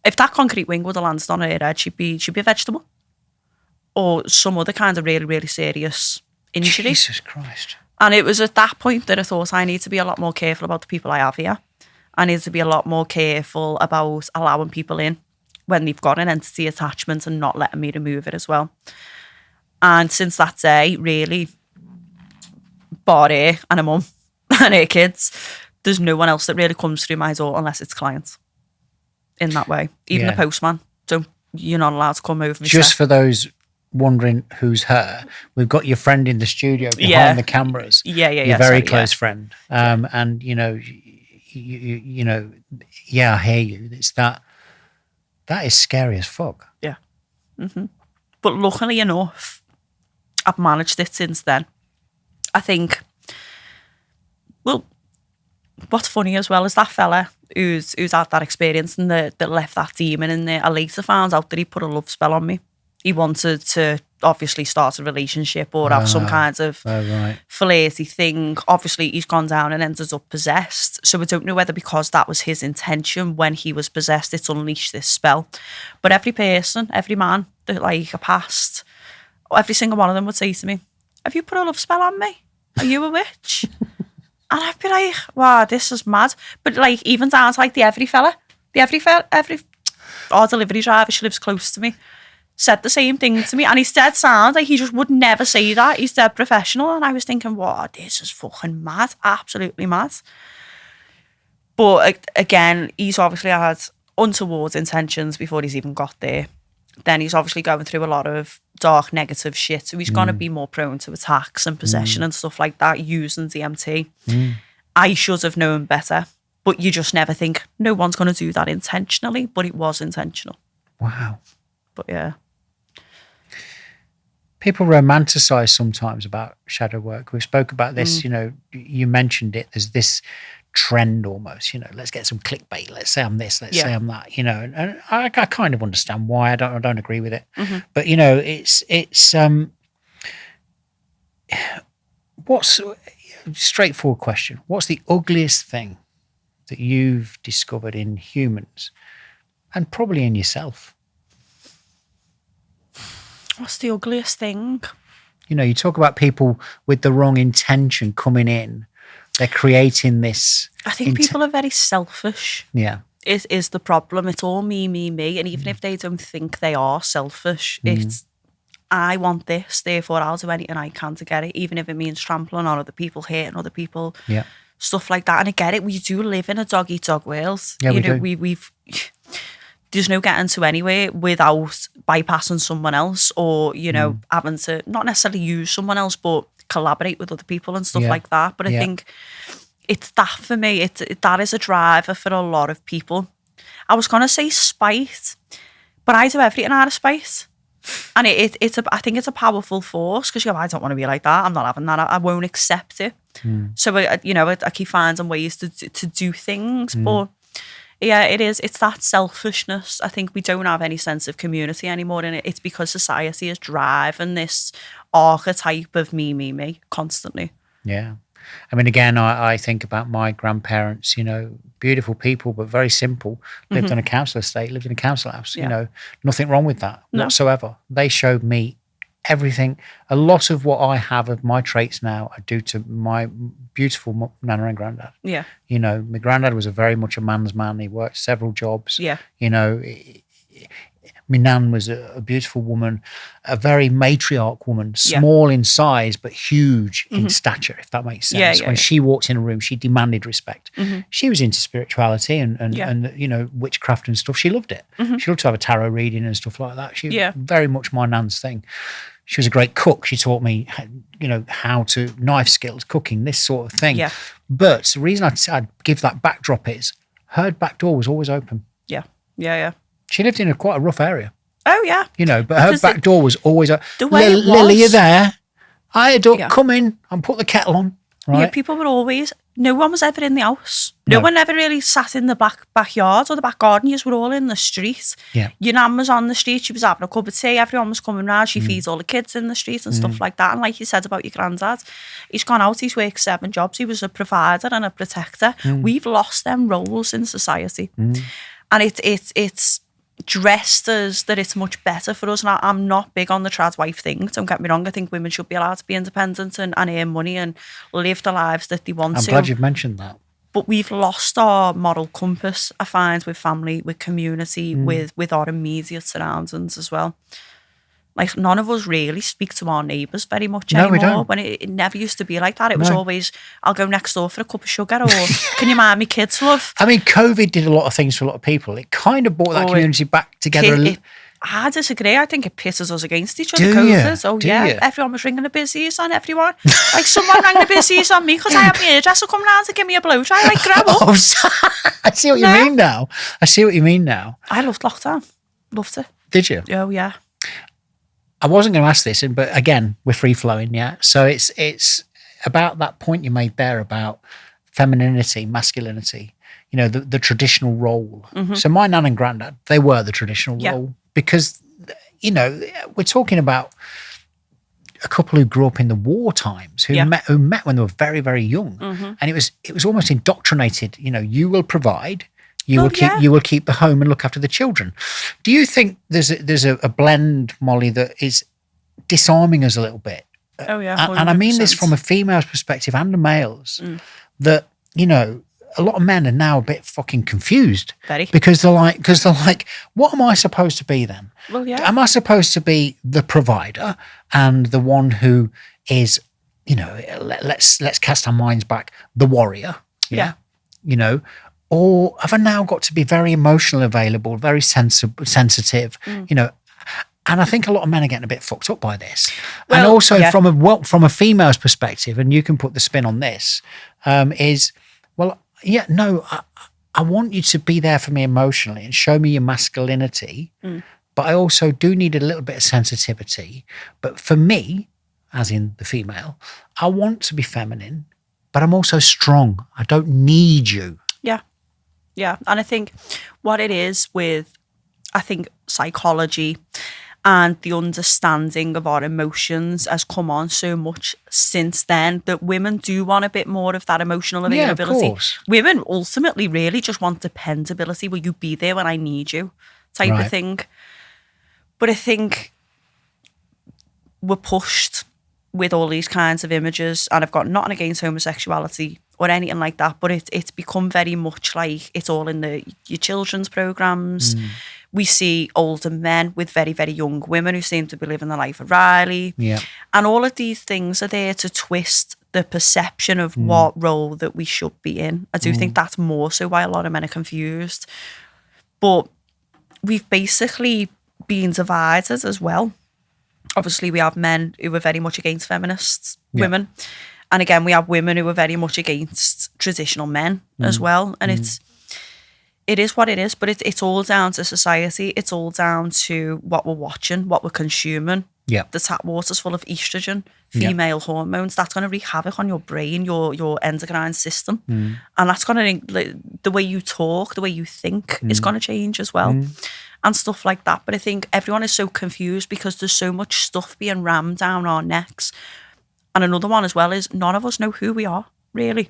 If that concrete wing would have landed on her head, she'd be a vegetable. Or some other kind of really, really serious injury. Jesus Christ. And it was at that point that I thought I need to be a lot more careful about the people I have here. I need to be a lot more careful about allowing people in when they've got an entity attachment and not letting me remove it as well. And since that day, really, bar her and her mum and her kids, there's no one else that really comes through my door unless it's clients in that way. Even the postman, you're not allowed to come over. Just for those wondering who's her, we've got your friend in the studio behind the cameras. Your very close friend. And, you know, I hear you. It's that is scary as fuck. Yeah. Mm-hmm. But luckily enough, I've managed it since then. I think, well, what's funny as well is that fella who's had that experience and that left that demon in there, I later found out that he put a love spell on me. He wanted to obviously start a relationship or have some kind of flirty thing. Obviously, he's gone down and ended up possessed. So I don't know whether because that was his intention when he was possessed, it's unleashed this spell. But every person, every man that like I passed, every single one of them would say to me, have you put a love spell on me? Are you a witch? And I'd be like, wow, this is mad. But like even down to like every delivery driver, she lives close to me, said the same thing to me, and he's dead sound, like he just would never say that. He's dead professional. And I was thinking, wow, this is fucking mad, absolutely mad. But again, he's obviously had untoward intentions before he's even got there. Then he's obviously going through a lot of dark negative shit, so he's going to be more prone to attacks and possession and stuff like that using DMT. I should have known better, but you just never think no one's going to do that intentionally, but it was intentional. Wow. But yeah. People romanticize sometimes about shadow work. We spoke about this, you know, you mentioned it. There's this trend almost, you know, let's get some clickbait. Let's say I'm this, let's say I'm that, you know, and I kind of understand why. I don't agree with it. But, you know, it's what's straightforward question. What's the ugliest thing that you've discovered in humans and probably in yourself? What's the ugliest thing? You know, you talk about people with the wrong intention coming in. They're creating this. I think people are very selfish. Yeah. Is the problem. It's all me. And even if they don't think they are selfish, it's, I want this, therefore I'll do anything I can to get it, even if it means trampling on other people, hurting other people, stuff like that. And I get it. We do live in a dog-eat-dog world. Yeah, you know, we've there's no getting to anywhere without bypassing someone else or, you know, having to not necessarily use someone else, but collaborate with other people and stuff like that. But I think it's that for me. That is a driver for a lot of people. I was going to say spite, but I do everything out of spite. And I think it's a powerful force because you go, I don't want to be like that. I'm not having that. I won't accept it. So, I keep finding ways to do things. But yeah, it's that selfishness. I think we don't have any sense of community anymore. And it's because society is driving this archetype of me constantly. Yeah. I mean, again, I think about my grandparents, beautiful people, but very simple, lived on a council estate, lived in a council house, nothing wrong with that whatsoever. They showed me everything. A lot of what I have of my traits now are due to my beautiful nana and granddad. Yeah. My granddad was very much a man's man. He worked several jobs. Yeah. My nan was a beautiful woman, a very matriarch woman, small in size, but huge in stature, if that makes sense. When she walked in a room, she demanded respect. She was into spirituality and witchcraft and stuff. She loved it. She loved to have a tarot reading and stuff like that. She was very much my nan's thing. She was a great cook. She taught me, how to, knife skills, cooking, this sort of thing. Yeah. But the reason I'd give that backdrop is her back door was always open. Yeah. Yeah, yeah. She lived in quite a rough area. Oh, yeah. But her back door was always open. The way it was. Lily, you there? I don't come in and put the kettle on. Right? Yeah, people were always, no one was ever in the house. No one ever really sat in the backyard or the back garden. You were all in the street. Yeah. Your nan was on the street. She was having a cup of tea. Everyone was coming round. She feeds all the kids in the street and stuff like that. And like you said about your granddad, he's gone out. He's worked 7 jobs. He was a provider and a protector. We've lost them roles in society. And it's dressed as that it's much better for us. And I'm not big on the trad wife thing. Don't get me wrong. I think women should be allowed to be independent and earn money and live the lives that they want to. I'm glad you've mentioned that. But we've lost our moral compass, I find, with family, with community, with our immediate surroundings as well. Like, none of us really speak to our neighbours very much anymore. We don't. When it never used to be like that. It was always, I'll go next door for a cup of sugar, or can you mind me kids, love? I mean, COVID did a lot of things for a lot of people. It kind of brought that community back together. I disagree. I think it pisses us against each other. COVID. Everyone was ringing the busies on everyone. Like, someone rang the busies on me because I had my hairdresser come round to give me a blow dry. Like, grab up. I see what you mean now. I loved lockdown. Loved it. Did you? Oh, yeah. I wasn't going to ask this, but again, we're free flowing, yeah. So it's about that point you made there about femininity, masculinity. The traditional role. So my nan and granddad, they were the traditional role because we're talking about a couple who grew up in the war times who met when they were very, very young, and it was almost indoctrinated. You will provide. You will keep the home and look after the children. Do you think there's a blend, Molly, that is disarming us a little bit? Oh yeah, and I mean this from a female's perspective and a male's. That a lot of men are now a bit fucking confused. Very. Because they're like, what am I supposed to be then? Well, yeah. Am I supposed to be the provider and the one who is, let's cast our minds back, the warrior? Yeah. Or have I now got to be very emotionally available, very sensitive, And I think a lot of men are getting a bit fucked up by this. Well, and also from a female's perspective, and you can put the spin on this, I want you to be there for me emotionally and show me your masculinity, but I also do need a little bit of sensitivity. But for me, as in the female, I want to be feminine, but I'm also strong. I don't need you. Yeah. Yeah. And I think what it is with, psychology and the understanding of our emotions has come on so much since then that women do want a bit more of that emotional availability. Yeah, of course. Women ultimately really just want dependability. Will you be there when I need you? Type of thing. But I think we're pushed with all these kinds of images, and I've got nothing against homosexuality or anything like that, but it's become very much like it's all in your children's programs. We see older men with very, very young women who seem to be living the life of Riley. Yeah. And all of these things are there to twist the perception of what role that we should be in. I do think that's more so why a lot of men are confused. But we've basically been divided as well. Obviously, we have men who are very much against feminists, women. And again, we have women who are very much against traditional men as well. And It is what it is, but it's all down to society. It's all down to what we're watching, what we're consuming. Yeah. The tap water's full of estrogen, female hormones. That's going to wreak havoc on your brain, your endocrine system. And that's going to, the way you talk, the way you think is going to change as well. And stuff like that. But I think everyone is so confused because there's so much stuff being rammed down our necks. And another one as well is none of us know who we are, really.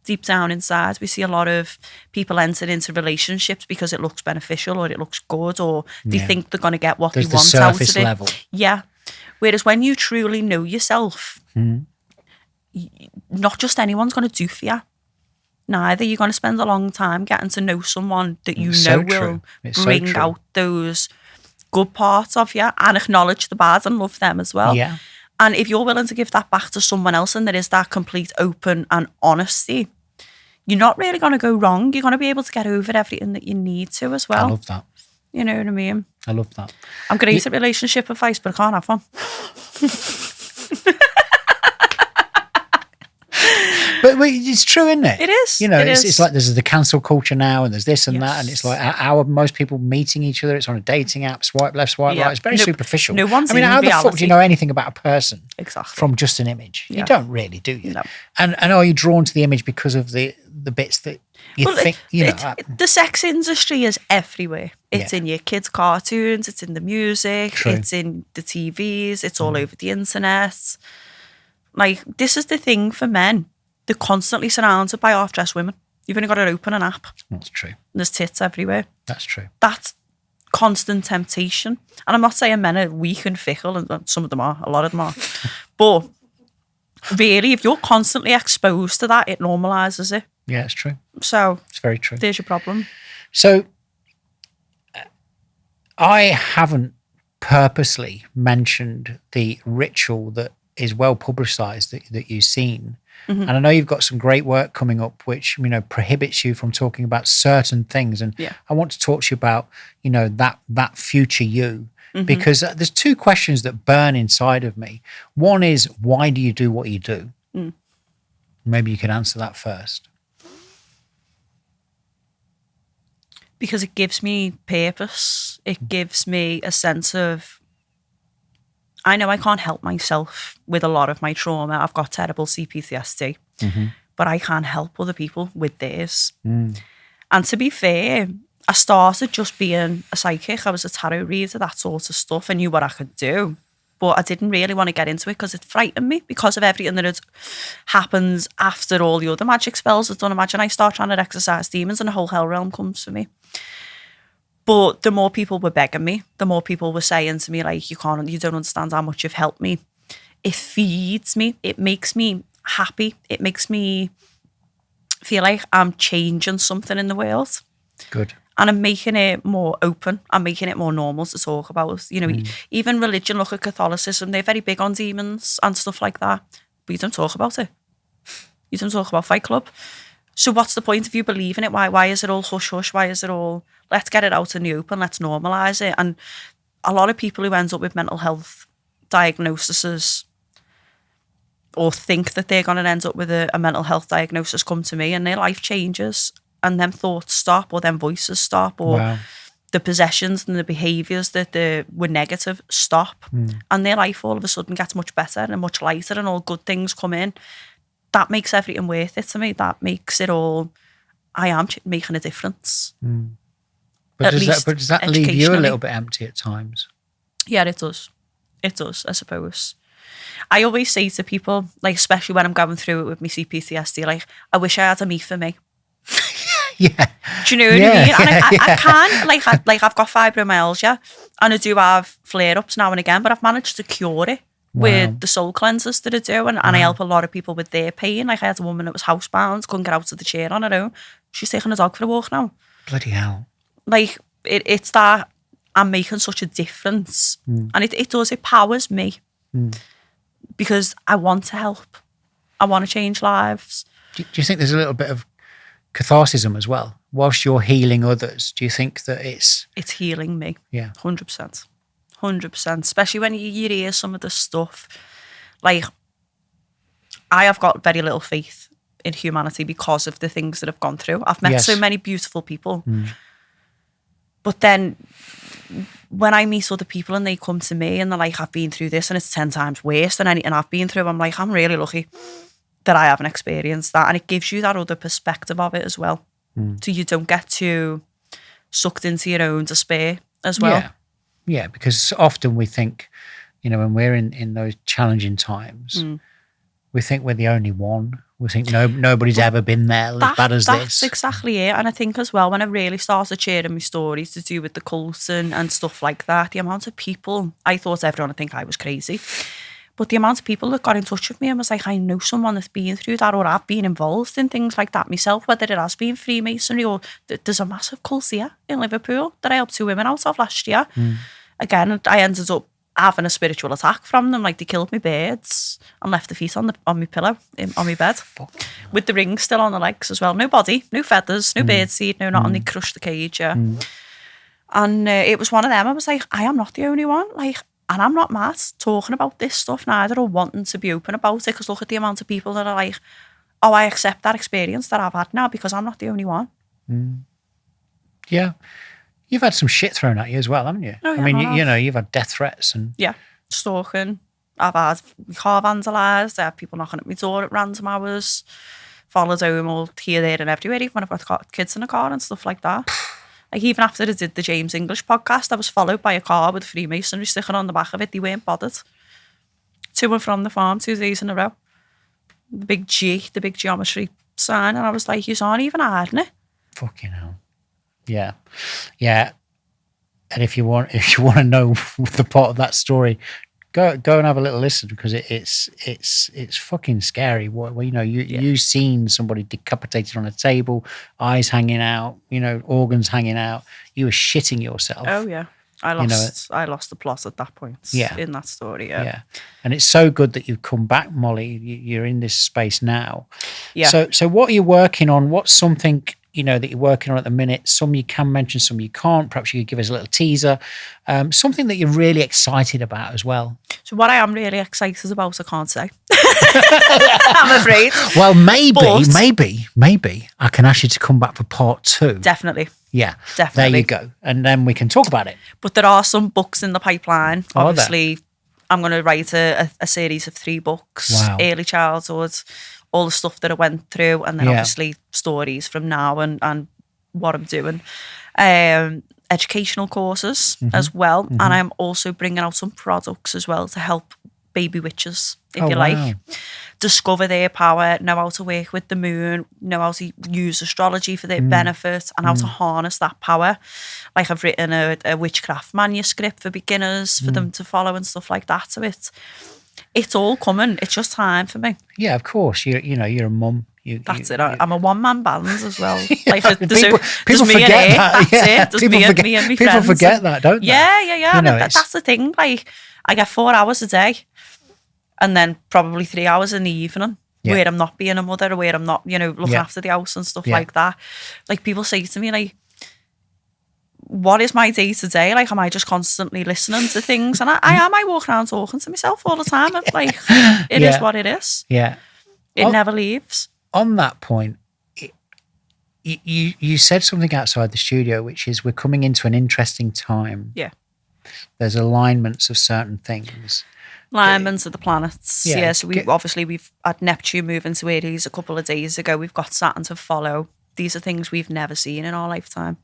Deep down inside, we see a lot of people enter into relationships because it looks beneficial or it looks good or they think they're going to get what they want out of it. Level. Yeah. Whereas when you truly know yourself, not just anyone's going to do for you. Neither. You're going to spend a long time getting to know someone that you know will bring out those good parts of you and acknowledge the bad and love them as well. Yeah. And if you're willing to give that back to someone else and there is that complete open and honesty, you're not really going to go wrong. You're going to be able to get over everything that you need to as well. I love that. You know what I mean? I love that. I'm great at relationship advice, but I can't have one. But it's true, isn't it? It is. You know, it's like there's the cancel culture now and there's this and that. And it's like how are most people meeting each other? It's on a dating app, swipe left, swipe right. It's very superficial. No one's I mean, how the fuck do you know anything about a person from just an image? Yeah. You don't really, do you? No. And are you drawn to the image because of the bits that you think, you know? The sex industry is everywhere. It's in your kids' cartoons, it's in the music, it's in the TVs, it's all over the internet. Like, this is the thing for men. They're constantly surrounded by half-dressed women. You've only got to open an app. That's true. There's tits everywhere. That's true. That's constant temptation. And I'm not saying men are weak and fickle, and some of them are, a lot of them are. But really, if you're constantly exposed to that, it normalises it. Yeah, it's true. So it's very true. There's your problem. So I haven't purposely mentioned the ritual that is well publicised that you've seen. And I know you've got some great work coming up, which, you know, prohibits you from talking about certain things. And I want to talk to you about, you know, that future you, because there's two questions that burn inside of me. One is, why do you do what you do? Maybe you could answer that first. Because it gives me purpose. It gives me a sense of, I know I can't help myself with a lot of my trauma. I've got terrible CPTSD, but I can't help other people with theirs. And to be fair, I started just being a psychic. I was a tarot reader, that sort of stuff. I knew what I could do, but I didn't really want to get into it because it frightened me because of everything that had happened after all the other magic spells I'd done. Imagine I start trying to exorcise demons and a whole hell realm comes for me. But the more people were begging me, the more people were saying to me, like, you don't understand how much you've helped me. It feeds me. It makes me happy. It makes me feel like I'm changing something in the world. Good. And I'm making it more open. I'm making it more normal to talk about. You know, even religion, look at Catholicism. They're very big on demons and stuff like that. But you don't talk about it. You don't talk about Fight Club. So what's the point if you believe in it? Why is it all hush-hush? Why is it all, let's get it out in the open, let's normalise it? And a lot of people who end up with mental health diagnoses or think that they're going to end up with a mental health diagnosis come to me and their life changes and them thoughts stop or them voices stop or the possessions and the behaviours that were negative stop and their life all of a sudden gets much better and much lighter and all good things come in. That makes everything worth it to me. That makes it all, I am making a difference. But does that leave you a little bit empty at times? Yeah, it does. It does, I suppose. I always say to people, like, especially when I'm going through it with my CPTSD, like, I wish I had a me for me. Yeah. Do you know what I mean? And I can, like I've got fibromyalgia and I do have flare-ups now and again, but I've managed to cure it. With the soul cleansers that I do, and I help a lot of people with their pain. Like I had a woman that was housebound, couldn't get out of the chair on her own. She's taking a dog for a walk now. Bloody hell. Like, it's that I'm making such a difference. And it powers me. Because I want to help. I want to change lives. Do you think there's a little bit of catharsism as well? Whilst you're healing others, do you think that it's healing me? Yeah. 100%. 100%, especially when you hear some of the stuff. Like, I have got very little faith in humanity because of the things that I've gone through. I've met so many beautiful people. But then when I meet other people and they come to me and they're like, I've been through this and it's 10 times worse than anything I've been through, I'm like, I'm really lucky that I haven't experienced that. And it gives you that other perspective of it as well. So you don't get too sucked into your own despair as well. Yeah, because often we think, when we're in those challenging times, we think we're the only one. We think nobody's ever been there as bad as this. That's exactly it. And I think as well, when I really started sharing my stories to do with the cult and stuff like that, the amount of people, I thought everyone would think I was crazy. But the amount of people that got in touch with me and was like, I know someone that's been through that, or I've been involved in things like that myself, whether it has been Freemasonry or there's a massive cult here in Liverpool that I helped 2 women out of last year. Again, I ended up having a spiritual attack from them. Like, they killed my birds and left the feet on my pillow, on my bed, with the rings still on the legs as well. No body, no feathers, no birdseed, no nothing. They crushed the cage, And it was one of them. I was like, I am not the only one. Like, and I'm not mad talking about this stuff neither, or wanting to be open about it, because look at the amount of people that are like, oh, I accept that experience that I've had now because I'm not the only one. Yeah. You've had some shit thrown at you as well, haven't you? Oh, yeah, I mean, you've had death threats and... Yeah, stalking. I've had my car vandalised. I had people knocking at my door at random hours. Followed home all here, there and everywhere, even when I've got kids in the car and stuff like that. Like, even after I did the James English podcast, I was followed by a car with a Freemasonry sticker on the back of it. They weren't bothered. To and from the farm 2 days in a row. The big geometry sign. And I was like, you aren't even hiding it. Fucking hell. Yeah. Yeah. And if you want to know the part of that story, go and have a little listen, because it's fucking scary. You've seen somebody decapitated on a table, eyes hanging out, organs hanging out. You were shitting yourself. Oh yeah, I lost the plot at that point. Yeah. In that story. Yeah, and it's so good that you've come back, Molly. You're in this space now. Yeah. So what are you working on? What's something that you're working on at the minute? Some you can mention, some you can't. Perhaps you could give us a little teaser. Something that you're really excited about as well. So what I am really excited about, I can't say. I'm afraid. Well, maybe I can ask you to come back for part 2. Definitely. Yeah, definitely. There you go. And then we can talk about it. But there are some books in the pipeline. Obviously, I'm going to write a series of 3 books. Wow. Early childhood, all the stuff that I went through, and then obviously stories from now and what I'm doing. Educational courses as well. And I'm also bringing out some products as well to help baby witches, if you like, discover their power, know how to work with the moon, know how to use astrology for their benefit, and how to harness that power. Like, I've written a witchcraft manuscript for beginners for them to follow and stuff like that. So it's all coming. It's just time for me. Yeah, of course. You're a mum. That's it. I'm a one-man band as well. Like, people forget that. That's it. There's me and my friends. People forget that, don't they? Yeah. That's the thing. Like, I get 4 hours a day, and then probably 3 hours in the evening where I'm not being a mother, or where I'm not, looking after the house and stuff like that. Like, people say to me, like, what is my day to day? Like, am I just constantly listening to things? And I walk around talking to myself all the time. Like, it is what it is. Yeah. It never leaves. On that point, you said something outside the studio, which is we're coming into an interesting time. Yeah. There's alignments of certain things. Alignments of the planets. Yeah. So we've had Neptune move into Aries a couple of days ago. We've got Saturn to follow. These are things we've never seen in our lifetime.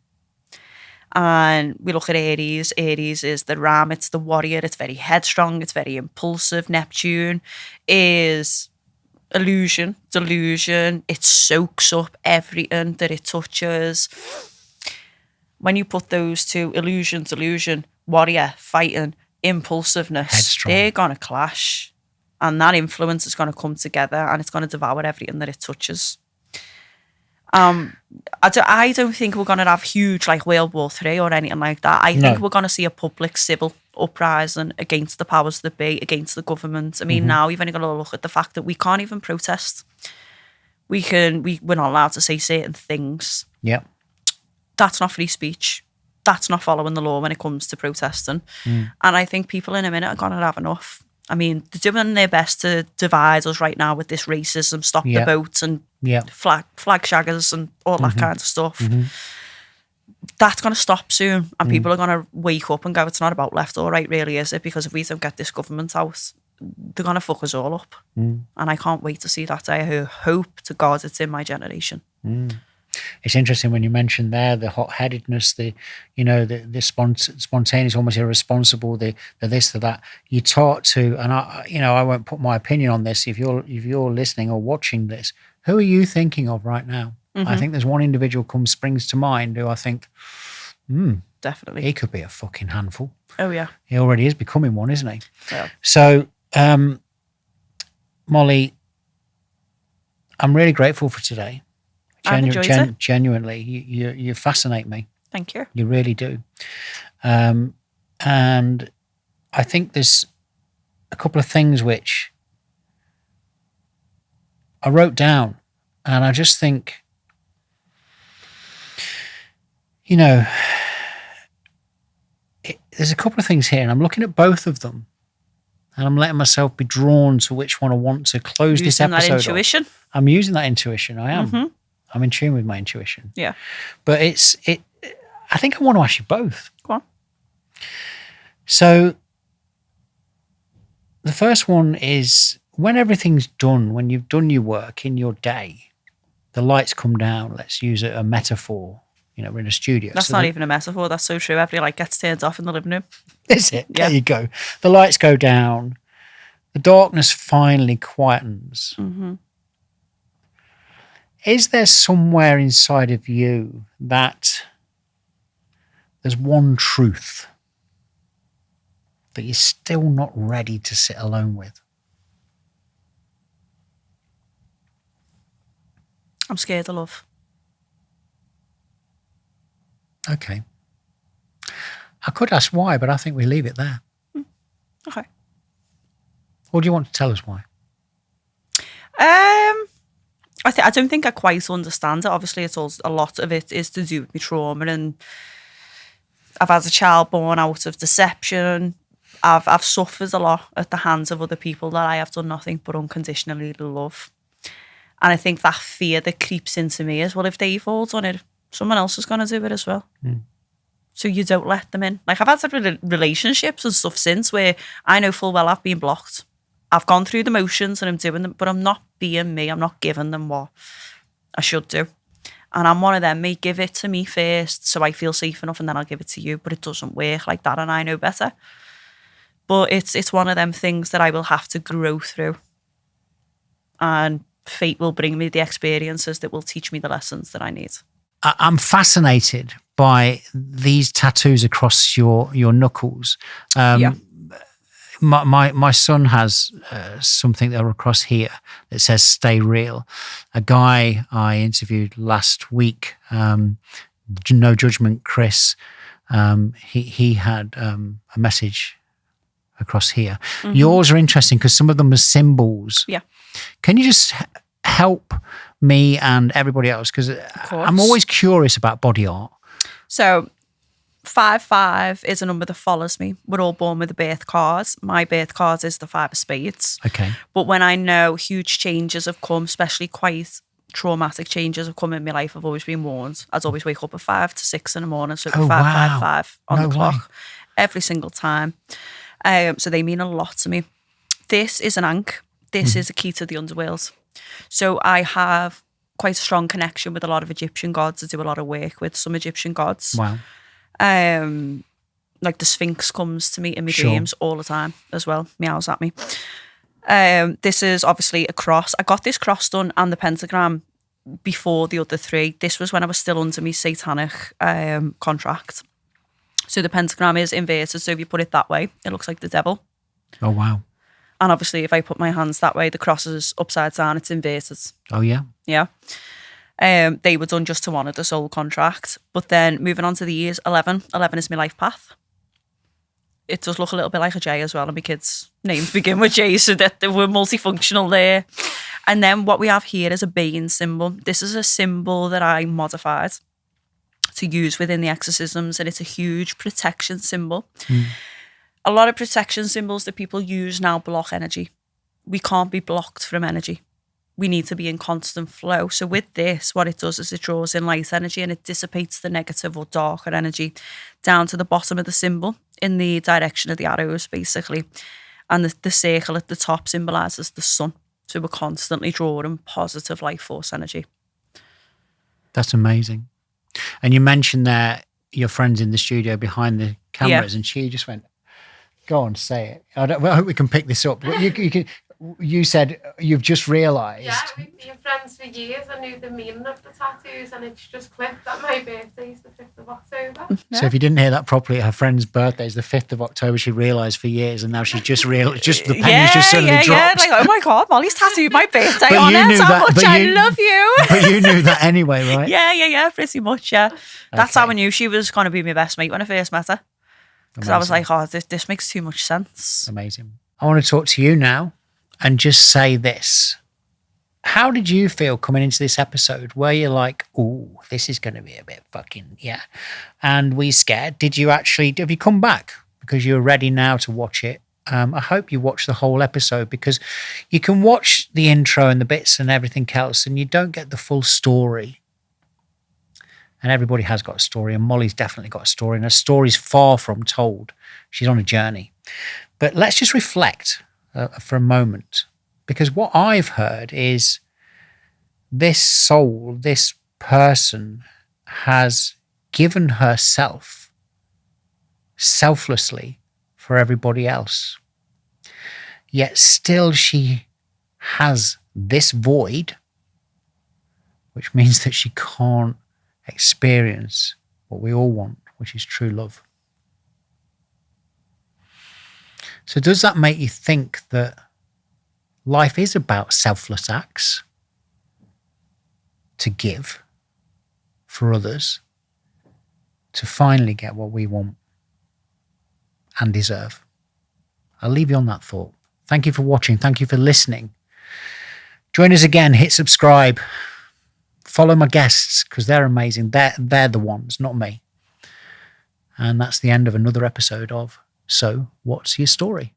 And we look at Aries. Aries is the ram. It's the warrior. It's very headstrong. It's very impulsive. Neptune is illusion, delusion. It soaks up everything that it touches. When you put those two, illusion, delusion, warrior, fighting, impulsiveness, headstrong, they're going to clash. And that influence is going to come together, and it's going to devour everything that it touches. I don't think we're going to have huge, like, World War III or anything like that. I think we're going to see a public civil uprising against the powers that be, against the government. I mean, now you've only got to look at the fact that we can't even protest. We're not allowed to say certain things. Yeah. That's not free speech. That's not following the law when it comes to protesting. And I think people in a minute are going to have enough. I mean, they're doing their best to divide us right now with this racism, stop the boats and flag shaggers and all that kind of stuff. That's going to stop soon, and people are going to wake up and go, it's not about left or right, really, is it? Because if we don't get this government out, they're going to fuck us all up. And I can't wait to see that day. I hope to God it's in my generation. It's interesting when you mentioned there the hot-headedness, the spontaneous, almost irresponsible, the this, the that. You talk to, and I won't put my opinion on this. If you're listening or watching this, who are you thinking of right now? I think there's one individual springs to mind who I think, definitely, he could be a fucking handful. Oh yeah, he already is becoming one, isn't he? Yeah. So, Molly, I'm really grateful for today. Genuinely, you fascinate me. Thank you. You really do. And I think there's a couple of things which I wrote down, and I just think, there's a couple of things here, and I'm looking at both of them, and I'm letting myself be drawn to which one I want to close this episode. Using that intuition? I'm using that intuition. I am. I'm in tune with my intuition. Yeah. But I think I want to ask you both. Go on. So the first one is, when everything's done, when you've done your work in your day, the lights come down. Let's use a metaphor. We're in a studio. That's not even a metaphor. That's so true. Every light gets turned off in the living room. Is it? Yeah. There you go. The lights go down. The darkness finally quietens. Is there somewhere inside of you that there's one truth that you're still not ready to sit alone with? I'm scared of love. Okay. I could ask why, but I think we leave it there. Okay. Or do you want to tell us why? I don't think I quite understand it. Obviously, a lot of it is to do with my trauma, and I've had a child born out of deception. I've suffered a lot at the hands of other people that I have done nothing but unconditionally love. And I think that fear that creeps into me is, well, if they've all done it, someone else is going to do it as well. So you don't let them in. Like, I've had relationships and stuff since where I know full well I've been blocked. I've gone through the motions and I'm doing them, but I'm not being me. I'm not giving them what I should do. And I'm one of them, mate, give it to me first so I feel safe enough and then I'll give it to you. But it doesn't work like that, and I know better. But it's one of them things that I will have to grow through. And fate will bring me the experiences that will teach me the lessons that I need. I'm fascinated by these tattoos across your knuckles. Yeah. My son has something there across here that says "Stay Real." A guy I interviewed last week, No Judgment, Chris. He had a message across here. Yours are interesting because some of them are symbols. Yeah. Can you just help me and everybody else? Because I'm always curious about body art. So 5/5 is a number that follows me. We're all born with a birth card. My birth card is the 5 of spades. Okay. But when I know huge changes have come, especially quite traumatic changes have come in my life, I've always been warned. I'd always wake up at 5 to 6 in the morning. So 5 on the clock every single time. So they mean a lot to me. This is an ankh. This is a key to the underworld. So I have quite a strong connection with a lot of Egyptian gods. I do a lot of work with some Egyptian gods. Wow. Like the Sphinx comes to me in my dreams all the time as well, meows at me. This is obviously a cross. I got this cross done and the pentagram before the other 3. This was when I was still under my satanic contract. So the pentagram is inverted, so if you put it that way, it looks like the devil. Oh, wow. And obviously if I put my hands that way, the cross is upside down, it's inverted. Oh, yeah. Yeah. They were done just to honour the soul contract. But then moving on to the years, 11 is my life path. It does look a little bit like a J as well, and my kids' names begin with J, so that we're multifunctional there. And then what we have here is a Bane symbol. This is a symbol that I modified to use within the exorcisms, and it's a huge protection symbol. A lot of protection symbols that people use now block energy. We can't be blocked from energy. We need to be in constant flow. So with this, what it does is it draws in light energy and it dissipates the negative or darker energy down to the bottom of the symbol in the direction of the arrows, basically. And the circle at the top symbolises the sun. So we're constantly drawing positive life force energy. That's amazing. And you mentioned that your friend's in the studio behind the cameras, and she just went, "Go on, say it." I hope we can pick this up. You said you've just realised. Yeah, we've been friends for years. I knew the meaning of the tattoos, and it's just clicked that my birthday is the 5th of October. So if you didn't hear that properly, her friend's birthday is the 5th of October. She realised for years, and now she's just realised. Just the pennies just suddenly dropped. Yeah, like, oh my God, Molly's tattooed my birthday on it. How much I love you. But you knew that anyway, right? Yeah, pretty much, yeah. That's how I knew she was going to be my best mate when I first met her. Because I was like, oh, this makes too much sense. Amazing. I want to talk to you now and just say this. How did you feel coming into this episode? Were you like, oh, this is going to be a bit fucking, yeah. And were you scared? Have you come back because you're ready now to watch it? I hope you watch the whole episode, because you can watch the intro and the bits and everything else and you don't get the full story. And everybody has got a story, and Molly's definitely got a story, and her story's far from told. She's on a journey. But let's just reflect for a moment, because what I've heard is this soul, this person has given herself selflessly for everybody else. Yet still she has this void, which means that she can't experience what we all want, which is true love. So does that make you think that life is about selfless acts to give for others to finally get what we want and deserve? I'll leave you on that thought. Thank you for watching. Thank you for listening. Join us again. Hit subscribe. Follow my guests, because they're amazing. They're the ones, not me. And that's the end of another episode of So What's Your Story?